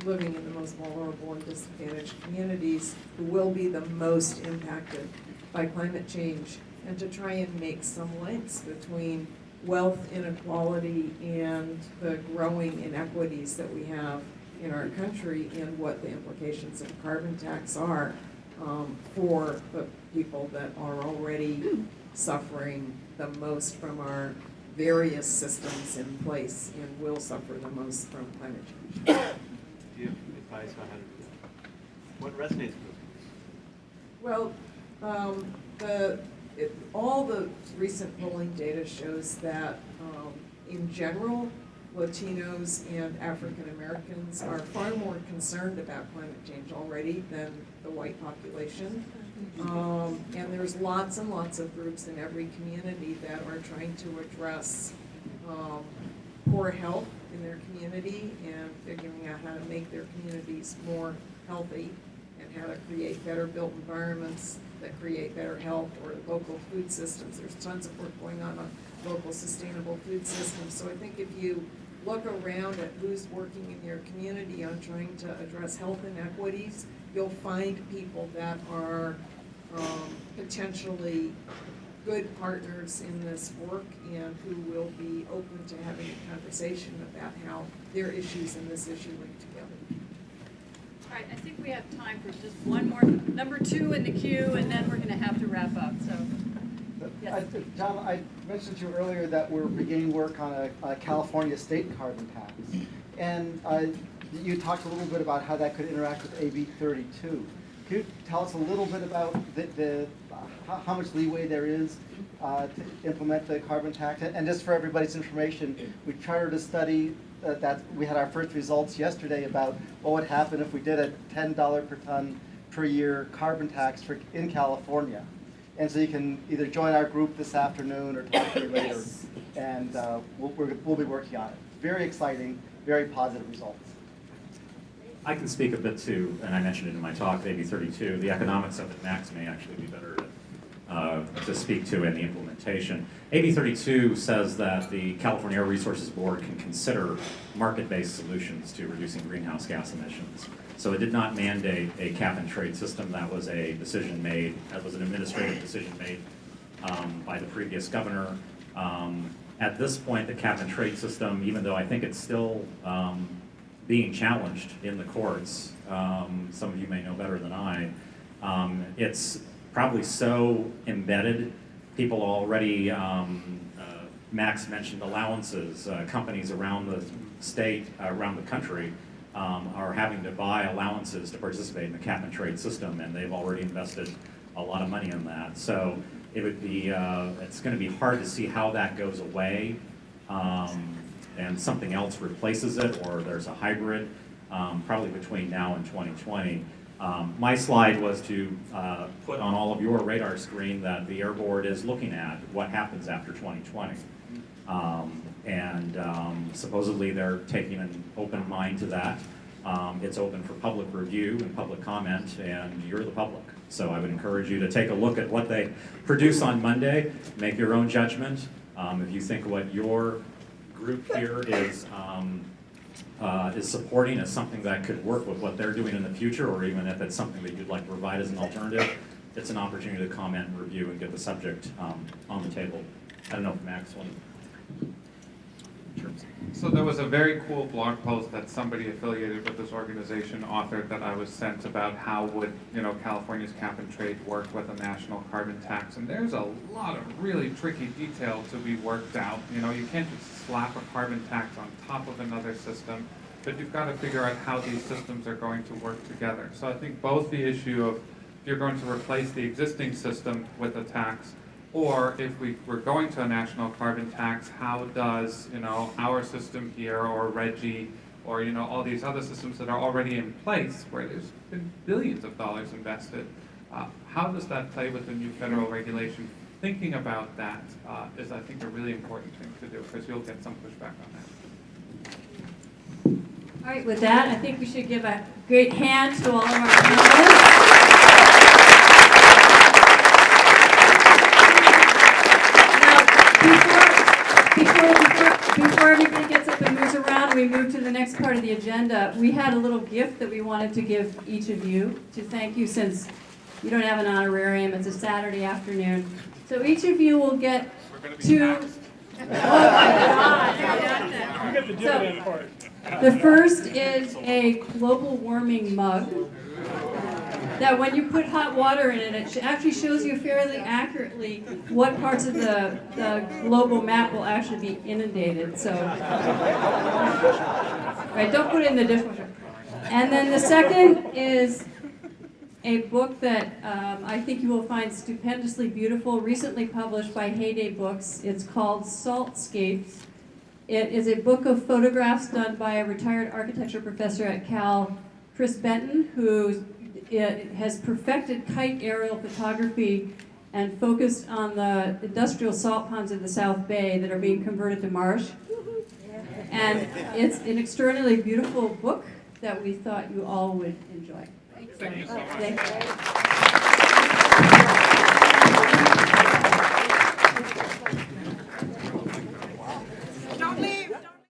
living in the most vulnerable and disadvantaged communities who will be the most impacted by climate change, and to try and make some links between wealth inequality and the growing inequities that we have in our country and what the implications of carbon tax are for the people that are already suffering the most from our various systems in place and will suffer the most from climate change. Do you have advice on how to do that? What resonates with you? Well, all the recent polling data shows that in general, Latinos and African Americans are far more concerned about climate change already than the white population. And there's lots and lots of groups in every community that are trying to address poor health in their community and figuring out how to make their communities more healthy and how to create better built environments that create better health, or local food systems. There's tons of work going on local sustainable food systems. So I think if you look around at who's working in your community on trying to address health inequities, you'll find people that are potentially good partners in this work and who will be open to having a conversation about how their issues and this issue link together. All right, I think we have time for just one more, number 2 in the queue, and then we're going to have to wrap up. So, yes. John, I mentioned to you earlier that we're beginning work on a California state carbon tax, and you talked a little bit about how that could interact with AB 32. Could you tell us a little bit about how much leeway there is to implement the carbon tax? And just for everybody's information, we chartered a study that we had our first results yesterday about what would happen if we did a $10 per ton per year carbon tax in California. And so you can either join our group this afternoon or talk to me later, yes. And we'll be working on it. Very exciting, very positive results. I can speak a bit to, and I mentioned it in my talk, AB 32. The economics of it, Max may actually be better to speak to in the implementation. AB 32 says that the California Air Resources Board can consider market-based solutions to reducing greenhouse gas emissions. So it did not mandate a cap and trade system. That was a decision made, that was an administrative decision made by the previous governor. At this point, the cap and trade system, even though I think it's still being challenged in the courts, some of you may know better than I, it's probably so embedded. People already, Max mentioned allowances. Companies around the state, around the country, are having to buy allowances to participate in the cap and trade system, and they've already invested a lot of money in that. So it would be, it's going to be hard to see how that goes away and something else replaces it, or there's a hybrid, probably between now and 2020. My slide was to put on all of your radar screen that the Air Board is looking at what happens after 2020. Supposedly they're taking an open mind to that. It's open for public review and public comment, and you're the public. So I would encourage you to take a look at what they produce on Monday, make your own judgment. If you think what your group here is supporting as something that could work with what they're doing in the future, or even if it's something that you'd like to provide as an alternative, it's an opportunity to comment and review and get the subject on the table. I don't know if Max wanted. Sure. So there was a very cool blog post that somebody affiliated with this organization authored that I was sent about how would, California's cap and trade work with a national carbon tax. And there's a lot of really tricky detail to be worked out. You can't just slap a carbon tax on top of another system, but you've got to figure out how these systems are going to work together. So I think both the issue of if you're going to replace the existing system with a tax, or if we're going to a national carbon tax, how does, our system here, or RGGI, or, all these other systems that are already in place, where there's been billions of dollars invested, how does that play with the new federal regulation? Thinking about that is, I think, a really important thing to do, because you'll get some pushback on that. All right, with that, I think we should give a great hand to all of our panelists. Before everybody gets up and moves around, we move to the next part of the agenda. We had a little gift that we wanted to give each of you to thank you, since you don't have an honorarium. It's a Saturday afternoon. So each of you will get two. Oh my God! You get the dividend part. The first is a global warming mug that when you put hot water in it, it actually shows you fairly accurately what parts of the global map will actually be inundated. So, right, don't put it in the dishwasher. And then the second is a book that I think you will find stupendously beautiful, recently published by Heyday Books. It's called Saltscapes. It is a book of photographs done by a retired architecture professor at Cal, Chris Benton, who has perfected kite aerial photography and focused on the industrial salt ponds in the South Bay that are being converted to marsh. And it's an extraordinarily beautiful book that we thought you all would enjoy. Thank you so much. Thank you.